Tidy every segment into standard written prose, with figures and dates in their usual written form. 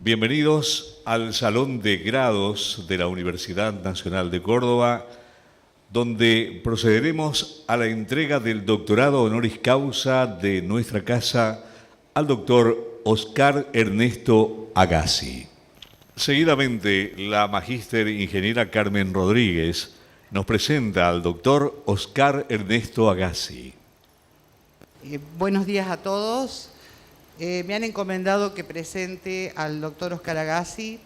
Bienvenidos al Salón de Grados de la Universidad Nacional de Córdoba, donde procederemos a la entrega del doctorado honoris causa de nuestra casa al doctor Oscar Ernesto Agassi. Seguidamente, la magíster ingeniera Carmen Rodríguez nos presenta al doctor Oscar Ernesto Agassi. Buenos días a todos. Me han encomendado que presente al doctor Oscar Agassi,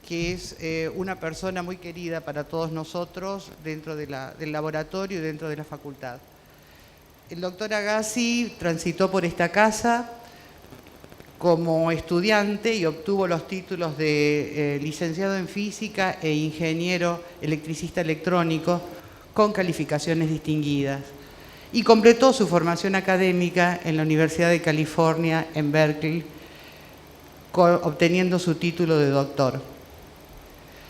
que es una persona muy querida para todos nosotros dentro del laboratorio y dentro de la facultad. El doctor Agassi transitó por esta casa como estudiante y obtuvo los títulos de licenciado en física e ingeniero electricista electrónico con calificaciones distinguidas. Y completó su formación académica en la Universidad de California, en Berkeley, obteniendo su título de doctor.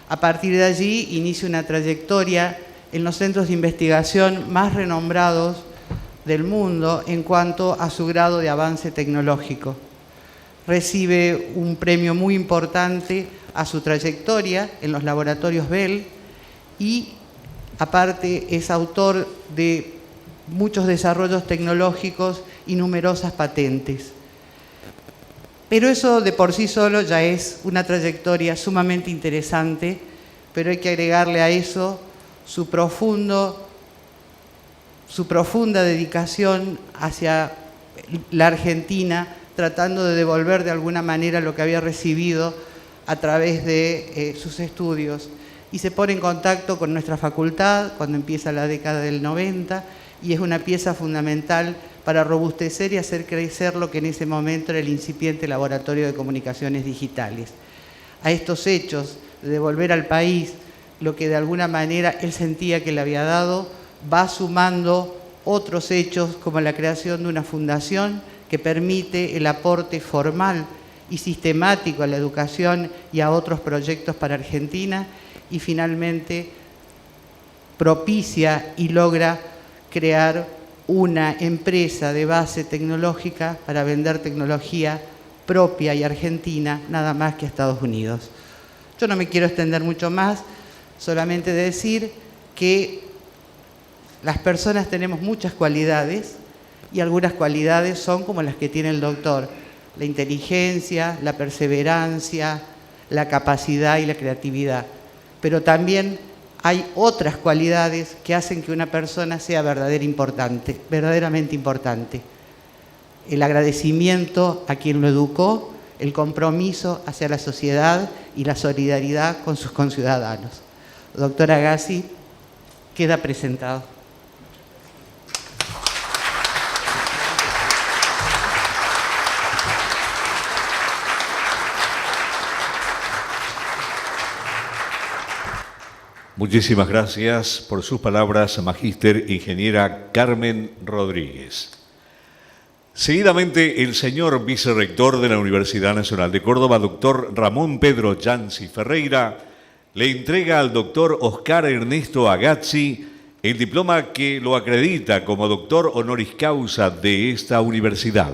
A partir de allí, inicia una trayectoria en los centros de investigación más renombrados del mundo en cuanto a su grado de avance tecnológico. Recibe un premio muy importante a su trayectoria en los laboratorios Bell y, aparte, es autor de muchos desarrollos tecnológicos y numerosas patentes. Pero eso de por sí solo ya es una trayectoria sumamente interesante, pero hay que agregarle a eso su profunda dedicación hacia la Argentina, tratando de devolver de alguna manera lo que había recibido a través de sus estudios. Y se pone en contacto con nuestra facultad cuando empieza la década del 90, y es una pieza fundamental para robustecer y hacer crecer lo que en ese momento era el incipiente Laboratorio de Comunicaciones Digitales. A estos hechos de devolver al país lo que de alguna manera él sentía que le había dado, va sumando otros hechos como la creación de una fundación que permite el aporte formal y sistemático a la educación y a otros proyectos para Argentina, y finalmente propicia y logra crear una empresa de base tecnológica para vender tecnología propia y argentina, nada más que a Estados Unidos. Yo no me quiero extender mucho más, solamente decir que las personas tenemos muchas cualidades y algunas cualidades son como las que tiene el doctor: la inteligencia, la perseverancia, la capacidad y la creatividad. Pero también hay otras cualidades que hacen que una persona sea verdaderamente importante. El agradecimiento a quien lo educó, el compromiso hacia la sociedad y la solidaridad con sus conciudadanos. Doctor Agassi, queda presentado. Muchísimas gracias por sus palabras, magíster ingeniera Carmen Rodríguez. Seguidamente, el señor vicerrector de la Universidad Nacional de Córdoba, doctor Ramón Pedro Yancy Ferreira, le entrega al doctor Oscar Ernesto Agassi el diploma que lo acredita como doctor honoris causa de esta universidad.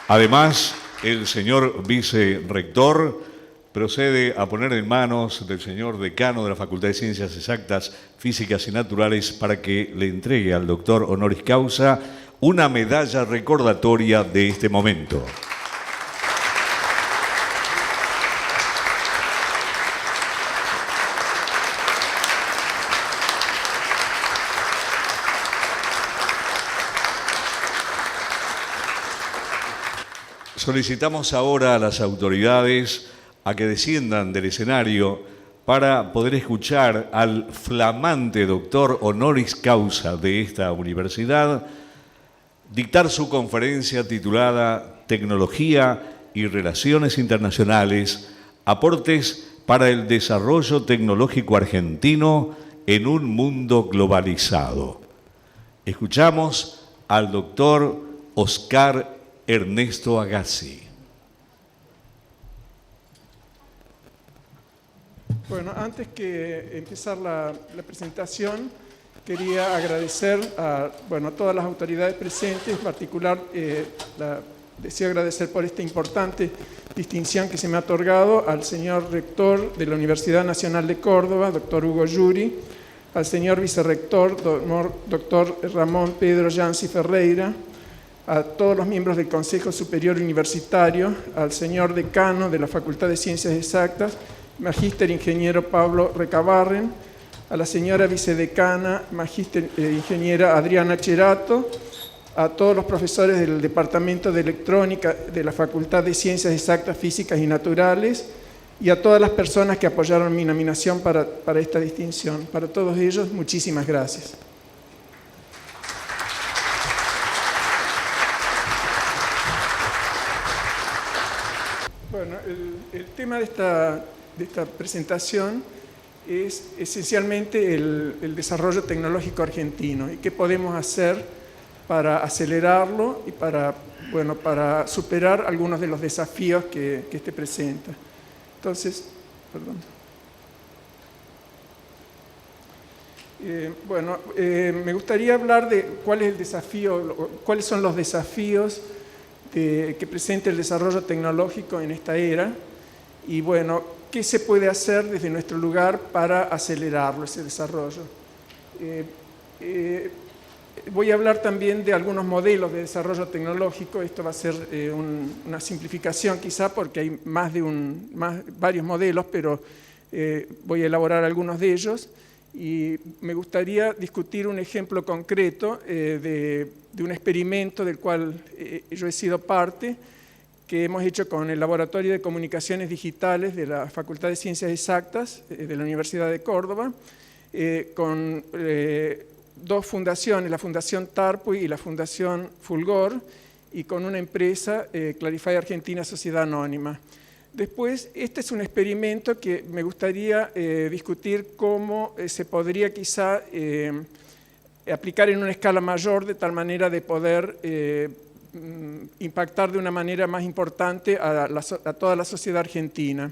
Además, el señor vicerrector procede a poner en manos del señor decano de la Facultad de Ciencias Exactas, Físicas y Naturales para que le entregue al doctor honoris causa una medalla recordatoria de este momento. Solicitamos ahora a las autoridades a que desciendan del escenario para poder escuchar al flamante doctor honoris causa de esta universidad dictar su conferencia titulada Tecnología y Relaciones Internacionales, aportes para el desarrollo tecnológico argentino en un mundo globalizado. Escuchamos al doctor Oscar Ernesto Agassi. Bueno, antes que empezar la presentación, quería agradecer a todas las autoridades presentes, en particular deseo agradecer por esta importante distinción que se me ha otorgado al señor rector de la Universidad Nacional de Córdoba, doctor Hugo Yuri, al señor vicerrector, doctor Ramón Pedro Yancy Ferreira, a todos los miembros del Consejo Superior Universitario, al señor decano de la Facultad de Ciencias Exactas, magíster ingeniero Pablo Recabarren, a la señora vicedecana, magíster ingeniera Adriana Cherato, a todos los profesores del Departamento de Electrónica de la Facultad de Ciencias Exactas, Físicas y Naturales, y a todas las personas que apoyaron mi nominación para esta distinción. Para todos ellos, muchísimas gracias. Bueno, el tema de esta presentación es esencialmente el desarrollo tecnológico argentino y qué podemos hacer para acelerarlo y para superar algunos de los desafíos que este presenta. Entonces, me gustaría hablar de cuál es el desafío, cuáles son los desafíos que presenta el desarrollo tecnológico en esta era y qué se puede hacer desde nuestro lugar para acelerarlo, ese desarrollo. Voy a hablar también de algunos modelos de desarrollo tecnológico. Esto va a ser una simplificación quizá porque hay varios modelos, pero voy a elaborar algunos de ellos. Y me gustaría discutir un ejemplo concreto de un experimento del cual yo he sido parte, que hemos hecho con el Laboratorio de Comunicaciones Digitales de la Facultad de Ciencias Exactas de la Universidad de Córdoba, con dos fundaciones, la Fundación Tarpuy y la Fundación Fulgor, y con una empresa, Clarify Argentina Sociedad Anónima. Después, este es un experimento que me gustaría discutir cómo se podría quizá aplicar en una escala mayor, de tal manera de poder impactar de una manera más importante a toda la sociedad argentina.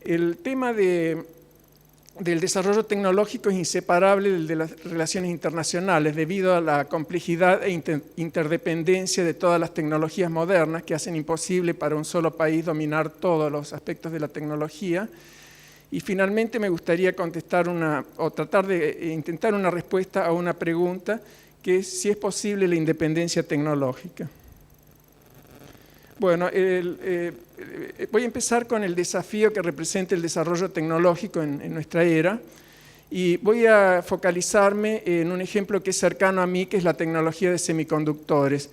El tema del desarrollo tecnológico es inseparable del de las relaciones internacionales debido a la complejidad e interdependencia de todas las tecnologías modernas que hacen imposible para un solo país dominar todos los aspectos de la tecnología. Y finalmente me gustaría tratar de intentar una respuesta a una pregunta que es si es posible la independencia tecnológica. Bueno, voy a empezar con el desafío que representa el desarrollo tecnológico en nuestra era y voy a focalizarme en un ejemplo que es cercano a mí, que es la tecnología de semiconductores.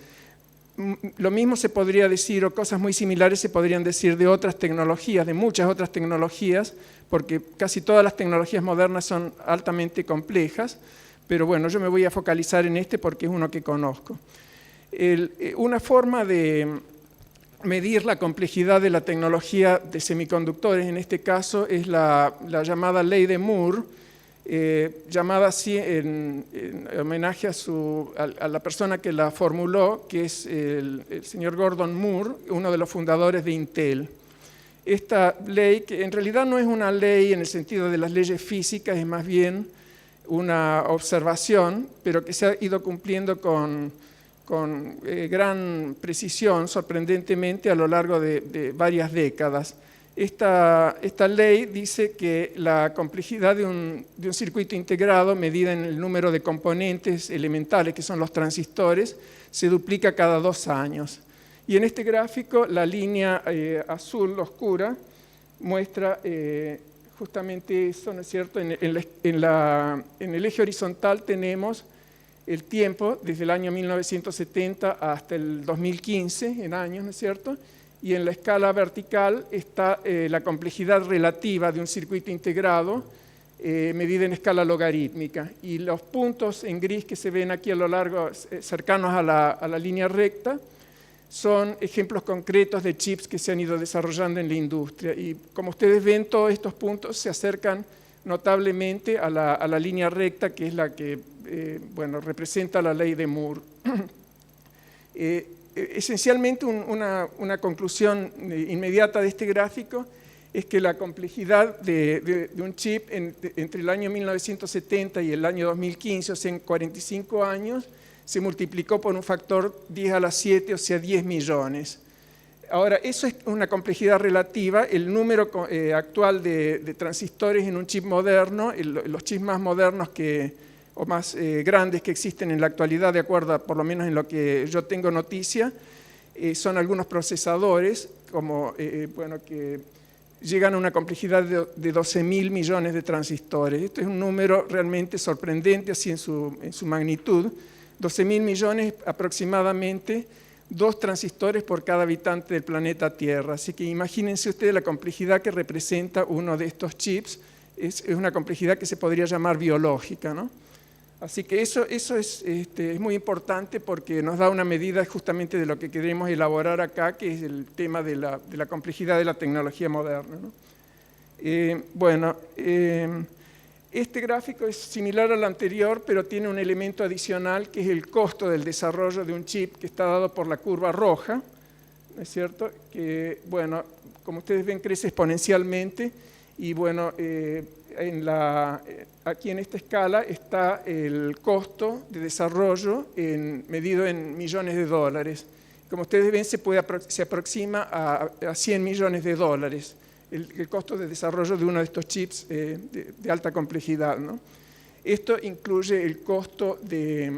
Lo mismo se podría decir, o cosas muy similares se podrían decir de otras tecnologías, de muchas otras tecnologías, porque casi todas las tecnologías modernas son altamente complejas, pero bueno, yo me voy a focalizar en este porque es uno que conozco. Una forma de medir la complejidad de la tecnología de semiconductores, en este caso, es la llamada ley de Moore, llamada así en homenaje a la persona que la formuló, que es el señor Gordon Moore, uno de los fundadores de Intel. Esta ley, que en realidad no es una ley en el sentido de las leyes físicas, es más bien una observación, pero que se ha ido cumpliendo con gran precisión, sorprendentemente, a lo largo de varias décadas. Esta ley dice que la complejidad de un circuito integrado, medida en el número de componentes elementales, que son los transistores, se duplica cada 2 años. Y en este gráfico, la línea azul oscura muestra justamente eso, ¿no es cierto? En el eje horizontal tenemos el tiempo desde el año 1970 hasta el 2015, en años, ¿no es cierto? Y en la escala vertical está la complejidad relativa de un circuito integrado medida en escala logarítmica. Y los puntos en gris que se ven aquí a lo largo, cercanos a la línea recta, son ejemplos concretos de chips que se han ido desarrollando en la industria. Y como ustedes ven, todos estos puntos se acercan notablemente a la línea recta, que es la que bueno, representa la ley de Moore. Esencialmente una conclusión inmediata de este gráfico es que la complejidad de un chip entre el año 1970 y el año 2015, o sea, en 45 años, se multiplicó por un factor 10 a la 7, o sea, 10 millones. Ahora, eso es una complejidad relativa. El número actual de transistores en un chip moderno, los chips más modernos o más grandes que existen en la actualidad, de acuerdo por lo menos en lo que yo tengo noticia, son algunos procesadores, como, bueno, que llegan a una complejidad de 12.000 millones de transistores. Esto es un número realmente sorprendente, así en su magnitud. 12.000 millones aproximadamente, 2 transistores por cada habitante del planeta Tierra. Así que imagínense ustedes la complejidad que representa uno de estos chips. Es una complejidad que se podría llamar biológica, ¿no? Así que eso es muy importante porque nos da una medida justamente de lo que queremos elaborar acá, que es el tema de la complejidad de la tecnología moderna, ¿no? Este gráfico es similar al anterior, pero tiene un elemento adicional que es el costo del desarrollo de un chip que está dado por la curva roja, ¿no es cierto? Que, bueno, como ustedes ven, crece exponencialmente y, bueno, aquí en esta escala está el costo de desarrollo medido en millones de dólares. Como ustedes ven, se aproxima a 100 millones de dólares. El costo de desarrollo de uno de estos chips de alta complejidad, ¿no? Esto incluye el costo de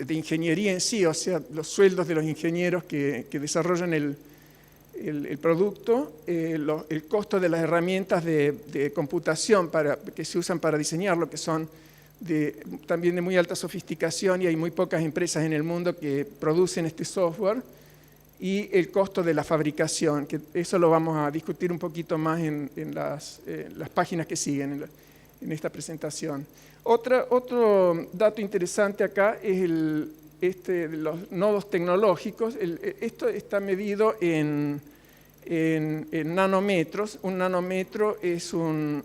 ingeniería en sí, o sea, los sueldos de los ingenieros que desarrollan el producto, el costo de las herramientas de computación que se usan para diseñarlo, que son también de muy alta sofisticación y hay muy pocas empresas en el mundo que producen este software, y el costo de la fabricación, que eso lo vamos a discutir un poquito más en las páginas que siguen en esta presentación. Otro dato interesante acá es de los nodos tecnológicos. Esto está medido en nanómetros. Un nanómetro es un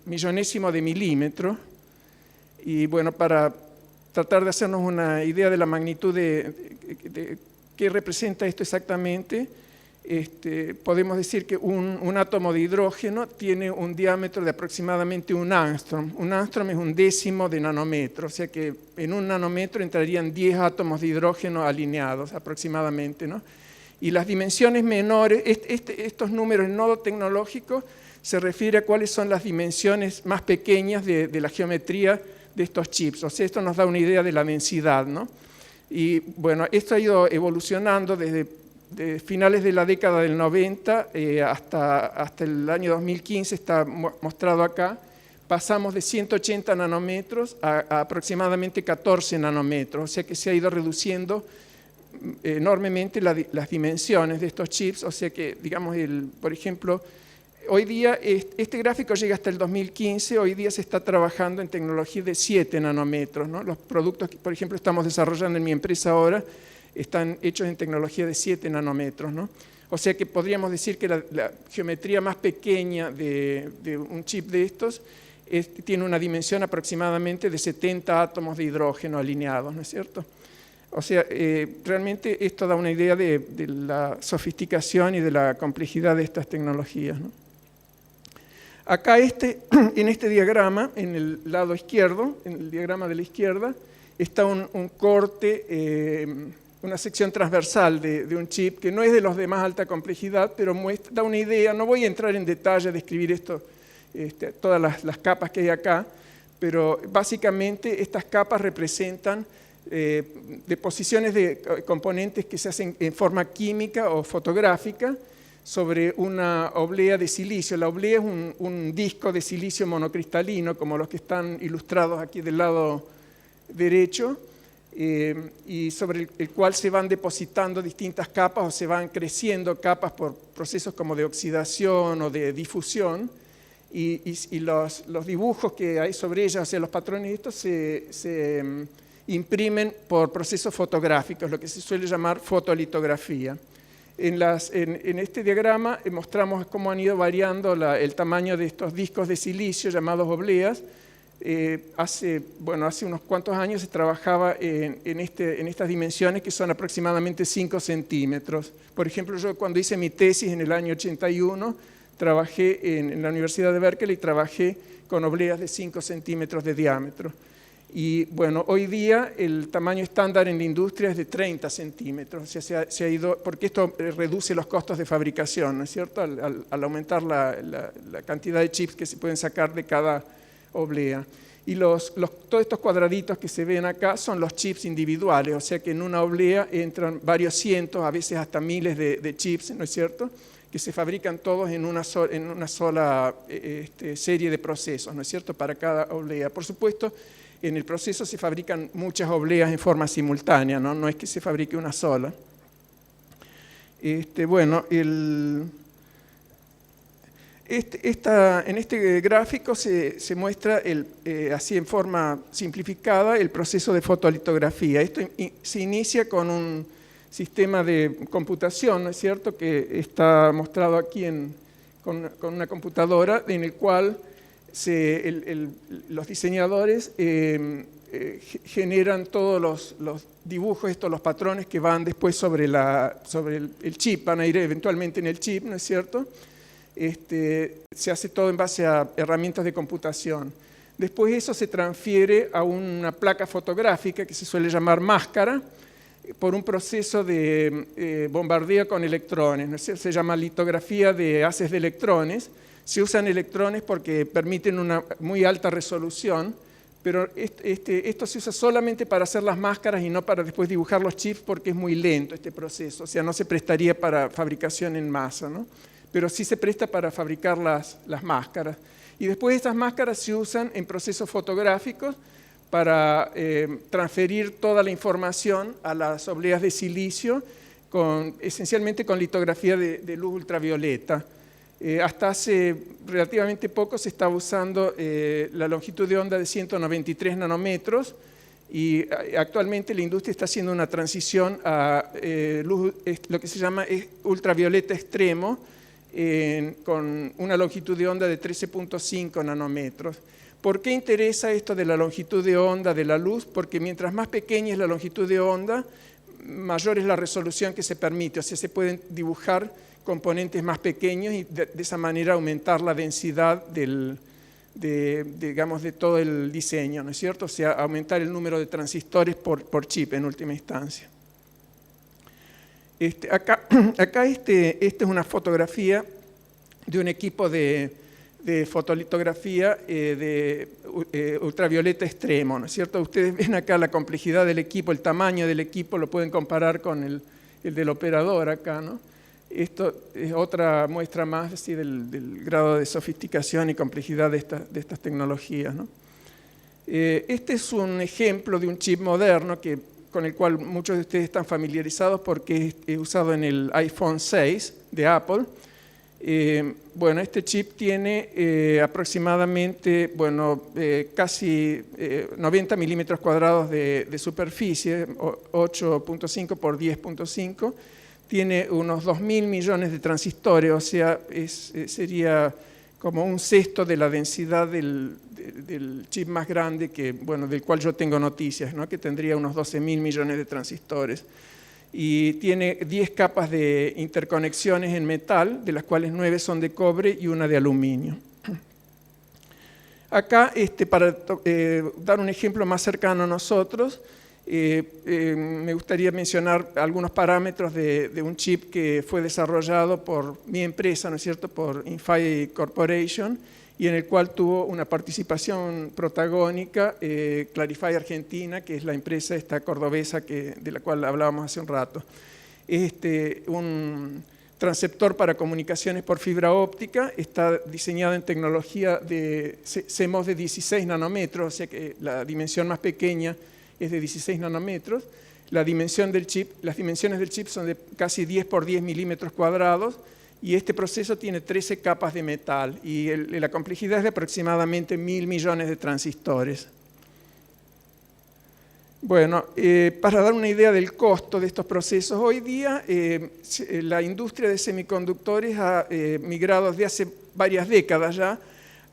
millonésimo de milímetro. Y bueno, para tratar de hacernos una idea de la magnitud de ¿qué representa esto exactamente? Podemos decir que un átomo de hidrógeno tiene un diámetro de aproximadamente 1 ángstrom. Un ángstrom es un décimo de nanómetro, o sea que en un nanómetro entrarían 10 átomos de hidrógeno alineados aproximadamente, ¿no? Y las dimensiones menores, estos números en nodo tecnológico se refiere a cuáles son las dimensiones más pequeñas de la geometría de estos chips. O sea, esto nos da una idea de la densidad, ¿no? Y bueno, esto ha ido evolucionando desde finales de la década del 90 hasta el año 2015, está mostrado acá. Pasamos de 180 nanómetros a aproximadamente 14 nanómetros, o sea que se ha ido reduciendo enormemente las dimensiones de estos chips, o sea que, digamos, por ejemplo, hoy día, este gráfico llega hasta el 2015, hoy día se está trabajando en tecnología de 7 nanómetros, ¿no? Los productos que, por ejemplo, estamos desarrollando en mi empresa ahora están hechos en tecnología de 7 nanómetros, ¿no? O sea que podríamos decir que la geometría más pequeña de un chip de estos tiene una dimensión aproximadamente de 70 átomos de hidrógeno alineados, ¿no es cierto? O sea, realmente esto da una idea de la sofisticación y de la complejidad de estas tecnologías, ¿no? Acá en este diagrama, en el lado izquierdo, en el diagrama de la izquierda, está un corte, una sección transversal de un chip que no es de los de más alta complejidad, pero da una idea. No voy a entrar en detalle a describir esto, todas las capas que hay acá, pero básicamente estas capas representan deposiciones de componentes que se hacen en forma química o fotográfica sobre una oblea de silicio. La oblea es un disco de silicio monocristalino, como los que están ilustrados aquí del lado derecho, y sobre el cual se van depositando distintas capas o se van creciendo capas por procesos como de oxidación o de difusión, y los dibujos que hay sobre ellas, o sea, los patrones estos se imprimen por procesos fotográficos, lo que se suele llamar fotolitografía. En este diagrama mostramos cómo han ido variando el tamaño de estos discos de silicio llamados obleas hace unos cuantos años se trabajaba en estas dimensiones que son aproximadamente 5 centímetros. Por ejemplo, yo cuando hice mi tesis en el año 81, trabajé en la Universidad de Berkeley, trabajé con obleas de 5 centímetros de diámetro. Y bueno, hoy día el tamaño estándar en la industria es de 30 centímetros, o sea, se ha ido, porque esto reduce los costos de fabricación, ¿no es cierto?, al aumentar la cantidad de chips que se pueden sacar de cada oblea. Y todos estos cuadraditos que se ven acá son los chips individuales, o sea que en una oblea entran varios cientos, a veces hasta miles de chips, ¿no es cierto?, que se fabrican todos en una sola serie de procesos, ¿no es cierto?, para cada oblea. Por supuesto, en el proceso se fabrican muchas obleas en forma simultánea, no es que se fabrique una sola. En este gráfico se muestra así en forma simplificada el proceso de fotolitografía. Esto se inicia con un sistema de computación, ¿no es cierto?, que está mostrado aquí con una computadora, en el cual los diseñadores generan todos los dibujos, los patrones que van después sobre el chip, van a ir eventualmente en el chip, ¿no es cierto? Se hace todo en base a herramientas de computación. Después eso se transfiere a una placa fotográfica que se suele llamar máscara, por un proceso de bombardeo con electrones, ¿no es cierto? Se llama litografía de haces de electrones. Se usan electrones porque permiten una muy alta resolución, pero esto se usa solamente para hacer las máscaras y no para después dibujar los chips, porque es muy lento este proceso, o sea, no se prestaría para fabricación en masa, ¿no? Pero sí se presta para fabricar las máscaras. Y después estas máscaras se usan en procesos fotográficos para transferir toda la información a las obleas de silicio, esencialmente con litografía de luz ultravioleta. Hasta hace relativamente poco se estaba usando la longitud de onda de 193 nanómetros y actualmente la industria está haciendo una transición a luz, lo que se llama ultravioleta extremo, con una longitud de onda de 13.5 nanómetros. ¿Por qué interesa esto de la longitud de onda de la luz? Porque mientras más pequeña es la longitud de onda, mayor es la resolución que se permite, o sea, se pueden dibujar componentes más pequeños y de esa manera aumentar la densidad de todo el diseño, ¿no es cierto? O sea, aumentar el número de transistores por chip en última instancia. Acá es una fotografía de un equipo de fotolitografía de ultravioleta extremo, ¿no es cierto? Ustedes ven acá la complejidad del equipo, el tamaño del equipo, lo pueden comparar con el del operador acá, ¿no? Esto es otra muestra más así, del grado de sofisticación y complejidad de estas tecnologías, ¿no? Este es un ejemplo de un chip moderno con el cual muchos de ustedes están familiarizados porque es usado en el iPhone 6 de Apple. Este chip tiene aproximadamente casi 90 milímetros cuadrados de superficie, 8.5 por 10.5. Tiene unos 2.000 millones de transistores, o sea, sería como un sexto de la densidad del chip más grande del cual yo tengo noticias, ¿no? Que tendría unos 12.000 millones de transistores. Y tiene 10 capas de interconexiones en metal, de las cuales 9 son de cobre y una de aluminio. Acá, para dar un ejemplo más cercano a nosotros, me gustaría mencionar algunos parámetros de un chip que fue desarrollado por mi empresa, ¿no es cierto?, por Inphi Corporation, y en el cual tuvo una participación protagónica Clarify Argentina, que es la empresa esta cordobesa de la cual hablábamos hace un rato. Un transceptor para comunicaciones por fibra óptica, está diseñado en tecnología de CMOS de 16 nanómetros, o sea que la dimensión más pequeña es de 16 nanómetros. Las dimensiones del chip son de casi 10 por 10 milímetros cuadrados, y este proceso tiene 13 capas de metal y la complejidad es de aproximadamente 1.000 millones de transistores. Para dar una idea del costo de estos procesos, hoy día la industria de semiconductores ha migrado desde hace varias décadas ya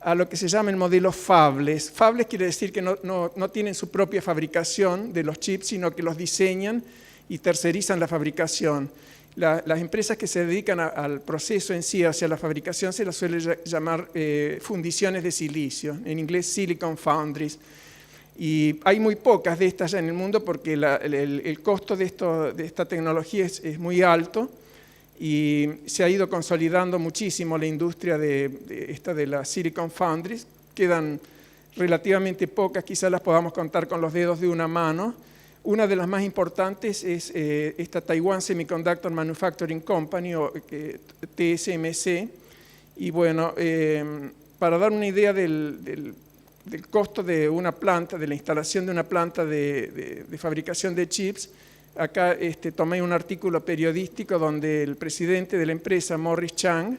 a lo que se llama el modelo fabless. Fabless quiere decir que no tienen su propia fabricación de los chips, sino que los diseñan y tercerizan la fabricación. Las empresas que se dedican al proceso en sí, hacia la fabricación, se las suele llamar fundiciones de silicio, en inglés silicon foundries. Y hay muy pocas de estas ya en el mundo porque el costo de esta tecnología es muy alto y se ha ido consolidando muchísimo la industria de las silicon foundries. Quedan relativamente pocas, quizás las podamos contar con los dedos de una mano. Una de las más importantes es esta Taiwan Semiconductor Manufacturing Company, o TSMC. Y bueno, para dar una idea del costo de una planta, de la instalación de una planta de fabricación de chips, acá tomé un artículo periodístico donde el presidente de la empresa, Morris Chang,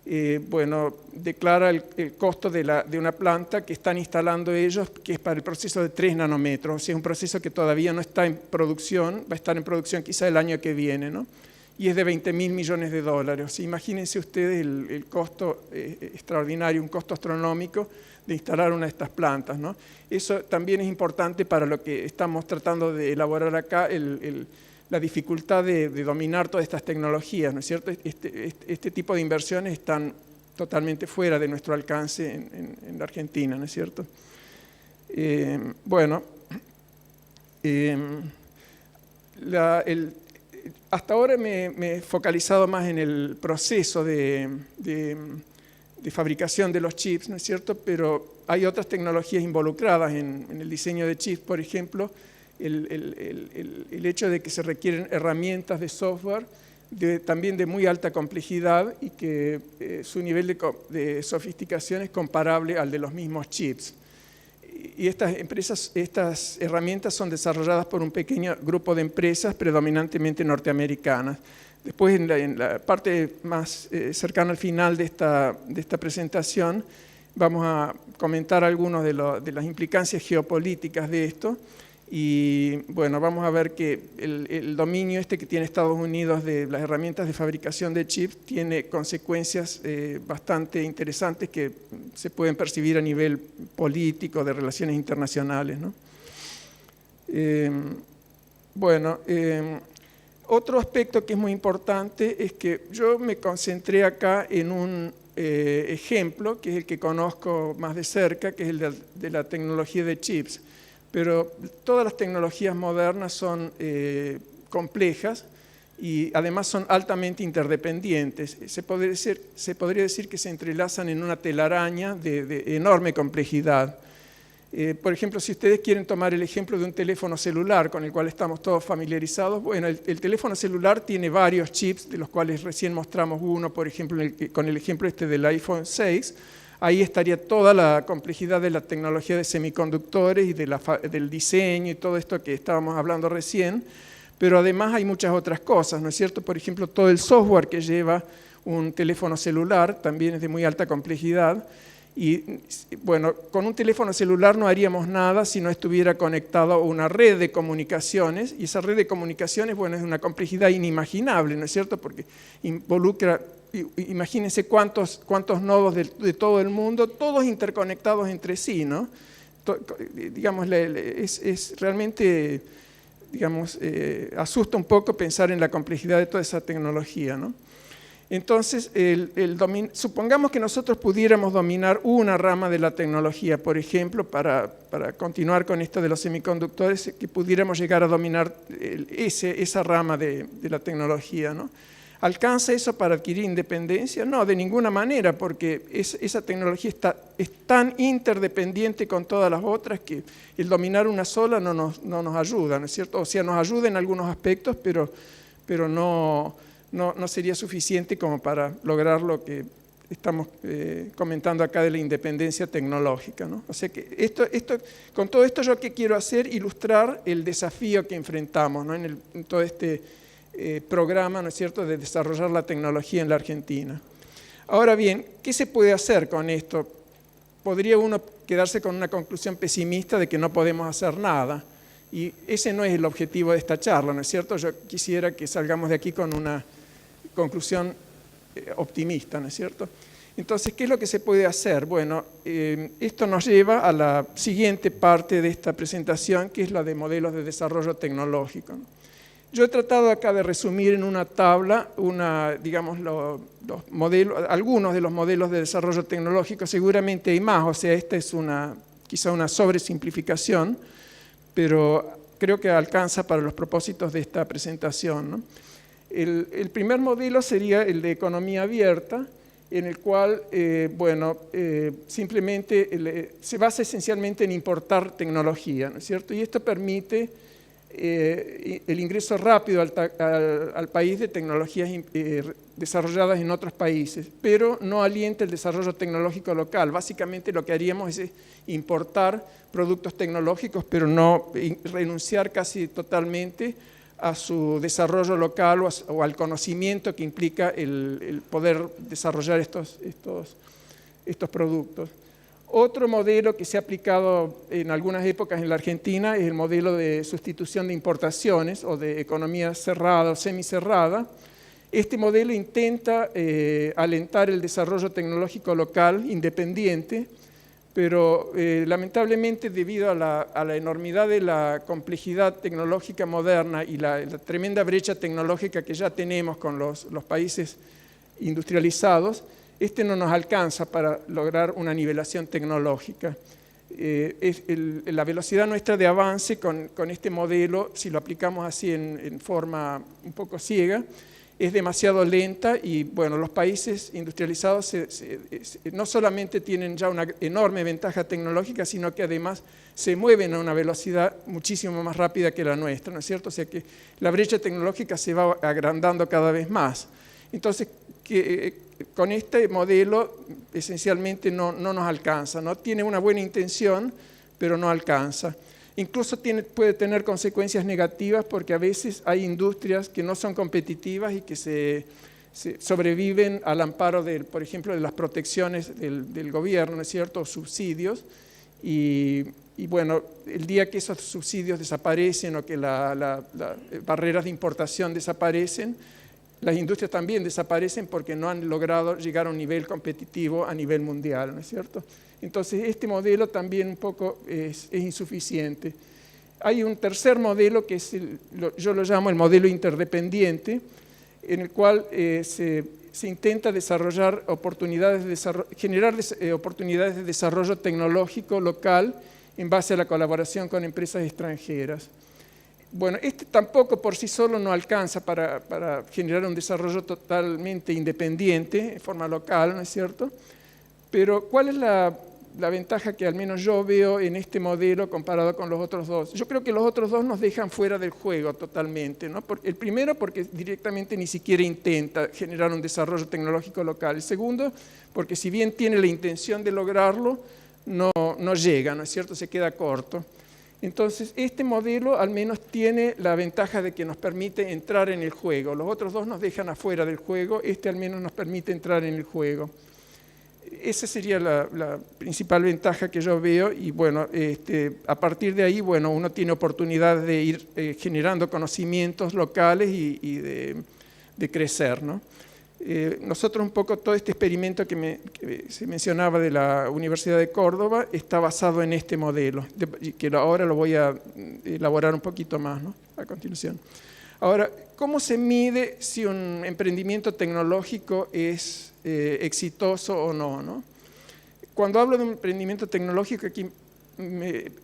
declara el costo de una planta que están instalando ellos, que es para el proceso de 3 nanómetros, o sea, es un proceso que todavía no está en producción, va a estar en producción quizá el año que viene, ¿no? Y es de $20.000 millones. O sea, imagínense ustedes el costo extraordinario, un costo astronómico de instalar una de estas plantas, ¿no? Eso también es importante para lo que estamos tratando de elaborar acá, la dificultad de dominar todas estas tecnologías, ¿no es cierto? Este tipo de inversiones están totalmente fuera de nuestro alcance en la Argentina, ¿no es cierto? Hasta ahora me he focalizado más en el proceso de fabricación de los chips, ¿no es cierto? Pero hay otras tecnologías involucradas en el diseño de chips, por ejemplo, el hecho de que se requieren herramientas de software también de muy alta complejidad y que su nivel de sofisticación es comparable al de los mismos chips. Y estas herramientas son desarrolladas por un pequeño grupo de empresas predominantemente norteamericanas. Después, en la parte más cercana al final de esta presentación, vamos a comentar algunas de las implicancias geopolíticas de esto. Y bueno, vamos a ver que el dominio que tiene Estados Unidos de las herramientas de fabricación de chips tiene consecuencias bastante interesantes que se pueden percibir a nivel político, de relaciones internacionales, ¿no? Otro aspecto que es muy importante es que yo me concentré acá en un ejemplo, que es el que conozco más de cerca, que es el de la tecnología de chips. Pero todas las tecnologías modernas son complejas y además son altamente interdependientes. Se podría decir que se entrelazan en una telaraña de enorme complejidad. Por ejemplo, si ustedes quieren tomar el ejemplo de un teléfono celular con el cual estamos todos familiarizados, bueno, el teléfono celular tiene varios chips, de los cuales recién mostramos uno, por ejemplo, con el ejemplo del iPhone 6, ahí estaría toda la complejidad de la tecnología de semiconductores y del diseño y todo esto que estábamos hablando recién, pero además hay muchas otras cosas, ¿no es cierto? Por ejemplo, todo el software que lleva un teléfono celular también es de muy alta complejidad. Y bueno, con un teléfono celular no haríamos nada si no estuviera conectado a una red de comunicaciones, y esa red de comunicaciones, bueno, es una complejidad inimaginable, ¿no es cierto? Porque involucra, imagínense cuántos nodos de todo el mundo, todos interconectados entre sí, ¿no? Digamos, es realmente, digamos, asusta un poco pensar en la complejidad de toda esa tecnología, ¿no? Entonces, supongamos que nosotros pudiéramos dominar una rama de la tecnología, por ejemplo, para continuar con esto de los semiconductores, que pudiéramos llegar a dominar esa rama de la tecnología, ¿no? ¿Alcanza eso para adquirir independencia? No, de ninguna manera, porque esa tecnología es tan interdependiente con todas las otras que el dominar una sola no nos ayuda, ¿no es cierto? O sea, nos ayuda en algunos aspectos, pero no sería suficiente como para lograr lo que estamos comentando acá de la independencia tecnológica, ¿no? O sea que con todo esto yo qué quiero hacer, ilustrar el desafío que enfrentamos, ¿no? en todo este programa, ¿no es cierto?, de desarrollar la tecnología en la Argentina. Ahora bien, ¿qué se puede hacer con esto? Podría uno quedarse con una conclusión pesimista de que no podemos hacer nada. Y ese no es el objetivo de esta charla, ¿no es cierto? Yo quisiera que salgamos de aquí con una conclusión optimista, ¿no es cierto? Entonces, ¿qué es lo que se puede hacer? Bueno, esto nos lleva a la siguiente parte de esta presentación, que es la de modelos de desarrollo tecnológico. Yo he tratado acá de resumir en una tabla digamos, algunos de los modelos de desarrollo tecnológico. Seguramente hay más, o sea, esta es quizá una sobresimplificación, pero creo que alcanza para los propósitos de esta presentación, ¿no? El primer modelo sería el de economía abierta, en el cual, simplemente se basa esencialmente en importar tecnología, ¿no es cierto? Y esto permite el ingreso rápido al país de tecnologías desarrolladas en otros países, pero no alienta el desarrollo tecnológico local. Básicamente lo que haríamos es importar productos tecnológicos, pero no renunciar casi totalmente a su desarrollo local o al conocimiento que implica el poder desarrollar estos productos. Otro modelo que se ha aplicado en algunas épocas en la Argentina es el modelo de sustitución de importaciones o de economía cerrada o semicerrada. Este modelo intenta alentar el desarrollo tecnológico local independiente, pero lamentablemente debido a la enormidad de la complejidad tecnológica moderna y la tremenda brecha tecnológica que ya tenemos con los países industrializados, no nos alcanza para lograr una nivelación tecnológica. La velocidad nuestra de avance con este modelo, si lo aplicamos así en forma un poco ciega, es demasiado lenta y bueno, los países industrializados no solamente tienen ya una enorme ventaja tecnológica, sino que además se mueven a una velocidad muchísimo más rápida que la nuestra, ¿no es cierto? O sea que la brecha tecnológica se va agrandando cada vez más. Entonces, con este modelo esencialmente no nos alcanza, ¿no? Tiene una buena intención, pero no alcanza. Incluso puede tener consecuencias negativas porque a veces hay industrias que no son competitivas y que se sobreviven al amparo, por ejemplo, de las protecciones del gobierno, ¿no es cierto?, o subsidios. Y bueno, el día que esos subsidios desaparecen o que las barreras de importación desaparecen, las industrias también desaparecen porque no han logrado llegar a un nivel competitivo a nivel mundial, ¿no es cierto? Entonces, este modelo también un poco es insuficiente. Hay un tercer modelo que yo lo llamo el modelo interdependiente, en el cual se intenta desarrollar generar oportunidades de desarrollo tecnológico local en base a la colaboración con empresas extranjeras. Bueno, tampoco por sí solo no alcanza para generar un desarrollo totalmente independiente, en forma local, ¿no es cierto? Pero, ¿cuál es la ventaja que al menos yo veo en este modelo comparado con los otros dos? Yo creo que los otros dos nos dejan fuera del juego totalmente, ¿no? El primero, porque directamente ni siquiera intenta generar un desarrollo tecnológico local. El segundo, porque si bien tiene la intención de lograrlo, no llega, ¿no es cierto? Se queda corto. Entonces, este modelo al menos tiene la ventaja de que nos permite entrar en el juego. Los otros dos nos dejan afuera del juego, al menos nos permite entrar en el juego. Esa sería la principal ventaja que yo veo y bueno, a partir de ahí, bueno, uno tiene oportunidad de ir generando conocimientos locales y de crecer, ¿no? Nosotros un poco todo este experimento que se mencionaba de la Universidad de Córdoba está basado en este modelo, que ahora lo voy a elaborar un poquito más, ¿no?, a continuación. Ahora, ¿cómo se mide si un emprendimiento tecnológico es exitoso o no, ¿no? Cuando hablo de un emprendimiento tecnológico, aquí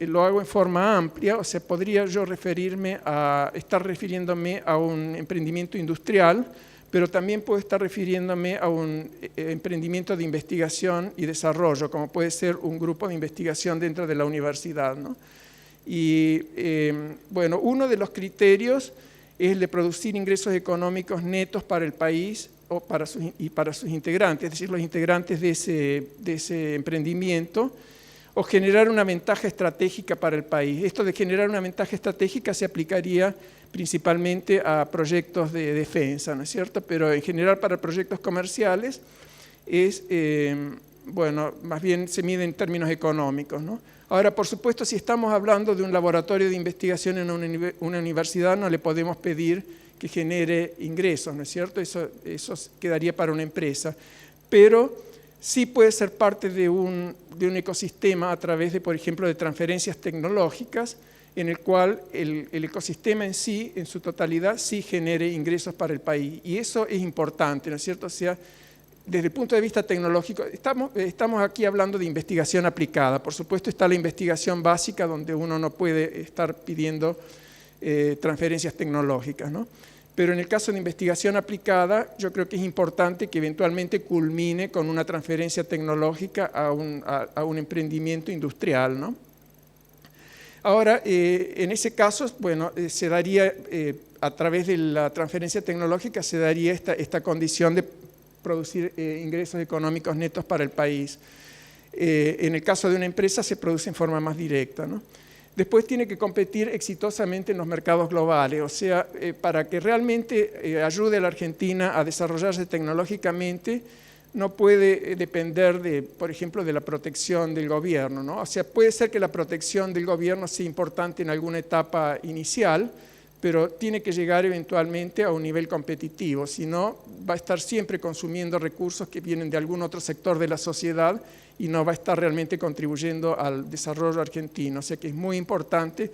lo hago en forma amplia, o sea, podría yo estar refiriéndome a un emprendimiento industrial, pero también puedo estar refiriéndome a un emprendimiento de investigación y desarrollo, como puede ser un grupo de investigación dentro de la universidad, ¿no? Y bueno, uno de los criterios es el de producir ingresos económicos netos para el país y para sus integrantes, es decir, los integrantes de ese emprendimiento, o generar una ventaja estratégica para el país. Esto de generar una ventaja estratégica se aplicaría principalmente a proyectos de defensa, ¿no es cierto? Pero en general para proyectos comerciales bueno, más bien se mide en términos económicos, ¿no? Ahora, por supuesto, si estamos hablando de un laboratorio de investigación en una universidad, no le podemos pedir que genere ingresos, ¿no es cierto? Eso quedaría para una empresa. Pero sí puede ser parte de un ecosistema a través de, por ejemplo, de transferencias tecnológicas, en el cual el ecosistema en sí, en su totalidad, sí genere ingresos para el país. Y eso es importante, ¿no es cierto? O sea, desde el punto de vista tecnológico, estamos aquí hablando de investigación aplicada. Por supuesto está la investigación básica, donde uno no puede estar pidiendo transferencias tecnológicas, ¿no? Pero en el caso de investigación aplicada, yo creo que es importante que eventualmente culmine con una transferencia tecnológica a un emprendimiento industrial, ¿no? Ahora, en ese caso, bueno, se daría, a través de la transferencia tecnológica, se daría esta condición de producir ingresos económicos netos para el país. En el caso de una empresa se produce en forma más directa, ¿no? Después tiene que competir exitosamente en los mercados globales, o sea, para que realmente ayude a la Argentina a desarrollarse tecnológicamente, no puede depender, por ejemplo, de la protección del gobierno, ¿no? O sea, puede ser que la protección del gobierno sea importante en alguna etapa inicial, pero tiene que llegar eventualmente a un nivel competitivo, si no va a estar siempre consumiendo recursos que vienen de algún otro sector de la sociedad y no va a estar realmente contribuyendo al desarrollo argentino. O sea que es muy importante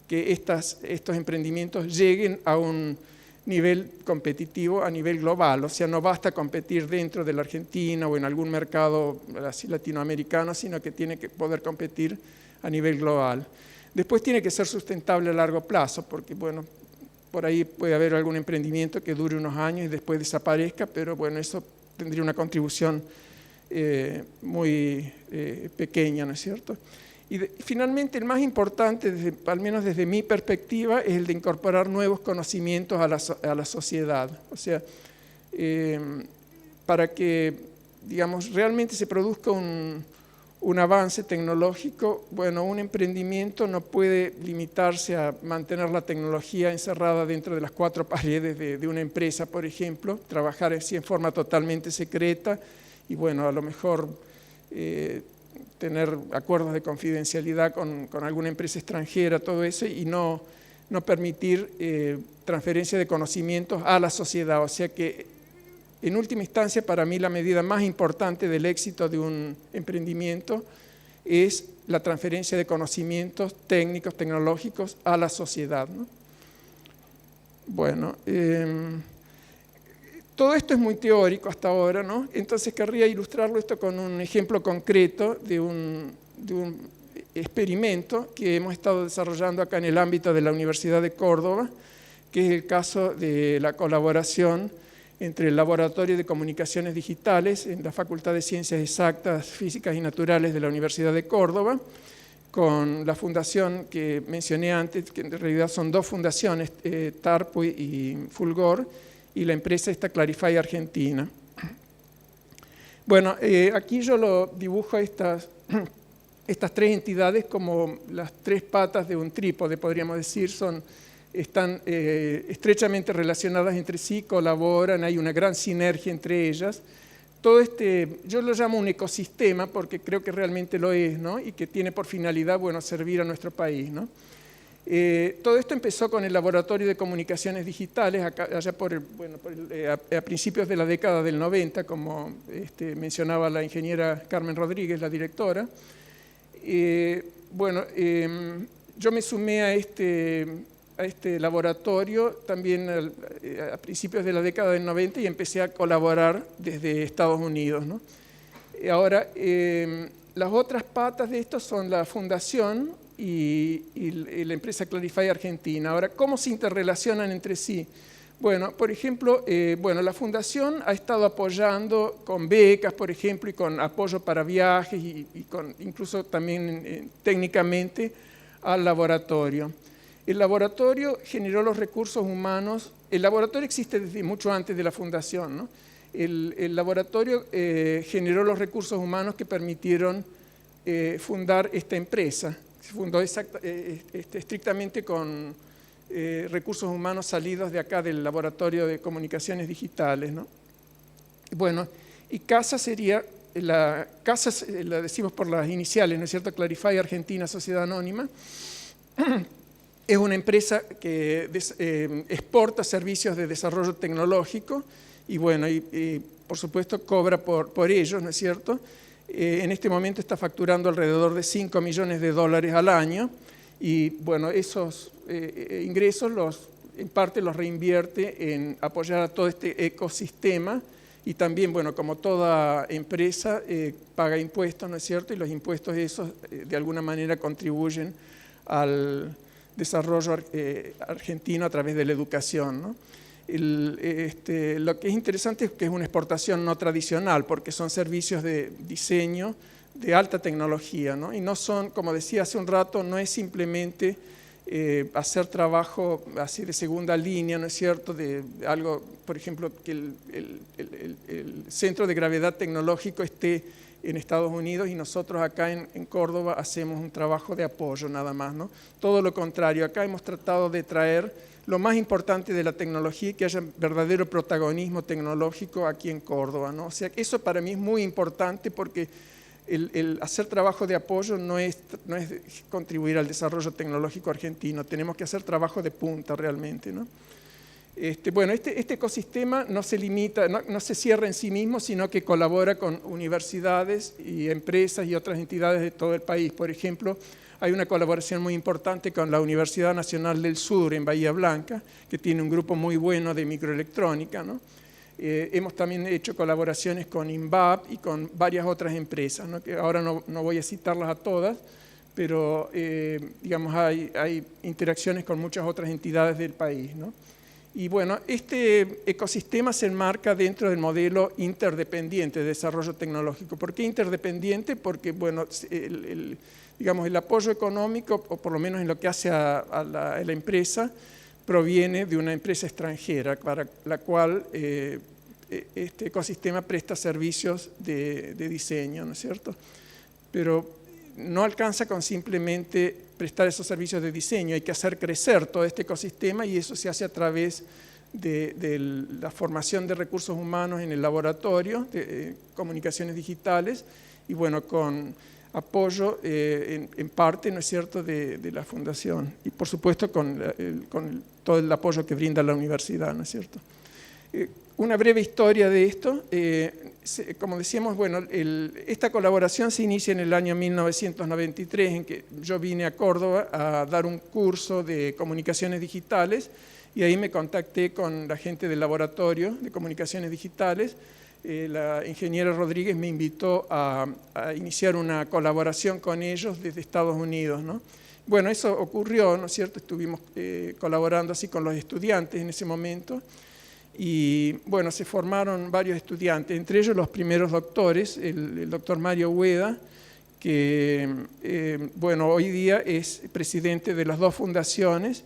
que estos emprendimientos lleguen a un nivel competitivo a nivel global. O sea, no basta competir dentro de la Argentina o en algún mercado así latinoamericano, sino que tiene que poder competir a nivel global. Después tiene que ser sustentable a largo plazo, porque bueno, por ahí puede haber algún emprendimiento que dure unos años y después desaparezca, pero bueno, eso tendría una contribución muy pequeña, ¿no es cierto? Y finalmente el más importante, al menos desde mi perspectiva, es el de incorporar nuevos conocimientos a la sociedad. O sea, para que, digamos, realmente se produzca un avance tecnológico, bueno, un emprendimiento no puede limitarse a mantener la tecnología encerrada dentro de las cuatro paredes de una empresa, por ejemplo, trabajar así en forma totalmente secreta y bueno, a lo mejor tener acuerdos de confidencialidad con alguna empresa extranjera, todo eso, y no permitir transferencia de conocimientos a la sociedad. O sea que, en última instancia, para mí la medida más importante del éxito de un emprendimiento es la transferencia de conocimientos técnicos, tecnológicos a la sociedad, ¿no? Bueno, todo esto es muy teórico hasta ahora, ¿no? Entonces querría ilustrarlo esto con un ejemplo concreto de un experimento que hemos estado desarrollando acá en el ámbito de la Universidad de Córdoba, que es el caso de la colaboración entre el Laboratorio de Comunicaciones Digitales en la Facultad de Ciencias Exactas, Físicas y Naturales de la Universidad de Córdoba, con la fundación que mencioné antes, que en realidad son dos fundaciones, TARPU y Fulgor, y la empresa esta Clarify Argentina. Bueno, aquí yo lo dibujo a estas tres entidades como las tres patas de un trípode, podríamos decir, están estrechamente relacionadas entre sí, colaboran, hay una gran sinergia entre ellas. Todo yo lo llamo un ecosistema porque creo que realmente lo es, ¿no? Y que tiene por finalidad, bueno, servir a nuestro país, ¿no? Todo esto empezó con el Laboratorio de Comunicaciones Digitales, allá a principios de la década del 90, como mencionaba la ingeniera Carmen Rodríguez, la directora. Yo me sumé a este laboratorio también a principios de la década del 90 y empecé a colaborar desde Estados Unidos, ¿no? Ahora, las otras patas de esto son la fundación y la empresa Clarify Argentina. Ahora, ¿cómo se interrelacionan entre sí? Bueno, por ejemplo, la fundación ha estado apoyando con becas, por ejemplo, y con apoyo para viajes y incluso también técnicamente al laboratorio. El laboratorio generó los recursos humanos. El laboratorio existe desde mucho antes de la fundación, ¿no? El laboratorio generó los recursos humanos que permitieron fundar esta empresa. Se fundó estrictamente con recursos humanos salidos de acá del Laboratorio de Comunicaciones Digitales, ¿no? Bueno, y CASA sería, CASA la decimos por las iniciales, ¿no es cierto? Clarify Argentina Sociedad Anónima. Es una empresa que exporta servicios de desarrollo tecnológico y bueno, por supuesto, cobra por ellos, ¿no es cierto? En este momento está facturando alrededor de $5 millones al año y, bueno, esos ingresos en parte los reinvierte en apoyar a todo este ecosistema y también, bueno, como toda empresa, paga impuestos, ¿no es cierto? Y los impuestos esos, de alguna manera, contribuyen al desarrollo argentino a través de la educación, ¿no? Lo que es interesante es que es una exportación no tradicional, porque son servicios de diseño de alta tecnología, ¿no? Y no son, como decía hace un rato, no es simplemente hacer trabajo así de segunda línea, ¿no es cierto?, de algo, por ejemplo, que el centro de gravedad tecnológico esté en Estados Unidos y nosotros acá en Córdoba hacemos un trabajo de apoyo nada más, ¿no? Todo lo contrario, acá hemos tratado de traer lo más importante de la tecnología y que haya verdadero protagonismo tecnológico aquí en Córdoba, ¿no? O sea, eso para mí es muy importante porque el hacer trabajo de apoyo no es contribuir al desarrollo tecnológico argentino, tenemos que hacer trabajo de punta realmente, ¿no? Bueno, este ecosistema no se limita, no se cierra en sí mismo, sino que colabora con universidades y empresas y otras entidades de todo el país. Por ejemplo, hay una colaboración muy importante con la Universidad Nacional del Sur en Bahía Blanca, que tiene un grupo muy bueno de microelectrónica, ¿no? Hemos también hecho colaboraciones con INVAP y con varias otras empresas, ¿no? Que ahora no voy a citarlas a todas, pero digamos, hay interacciones con muchas otras entidades del país, ¿no? Y bueno, este ecosistema se enmarca dentro del modelo interdependiente de desarrollo tecnológico. ¿Por qué interdependiente? Porque, bueno, digamos, el apoyo económico, o por lo menos en lo que hace a la empresa, proviene de una empresa extranjera para la cual este ecosistema presta servicios de diseño, ¿no es cierto? Pero no alcanza con simplemente prestar esos servicios de diseño, hay que hacer crecer todo este ecosistema y eso se hace a través de la formación de recursos humanos en el laboratorio de comunicaciones digitales y bueno, con apoyo en parte, ¿no es cierto?, de la fundación y por supuesto con todo el apoyo que brinda la universidad, ¿no es cierto? Una breve historia de esto, como decíamos, bueno, esta colaboración se inicia en el año 1993 en que yo vine a Córdoba a dar un curso de comunicaciones digitales y ahí me contacté con la gente del laboratorio de comunicaciones digitales. La ingeniera Rodríguez me invitó a iniciar una colaboración con ellos desde Estados Unidos, ¿no? Bueno, eso ocurrió, ¿no es cierto? Estuvimos colaborando así con los estudiantes en ese momento y bueno, se formaron varios estudiantes, entre ellos los primeros doctores, el doctor Mario Ueda, que bueno, hoy día es presidente de las dos fundaciones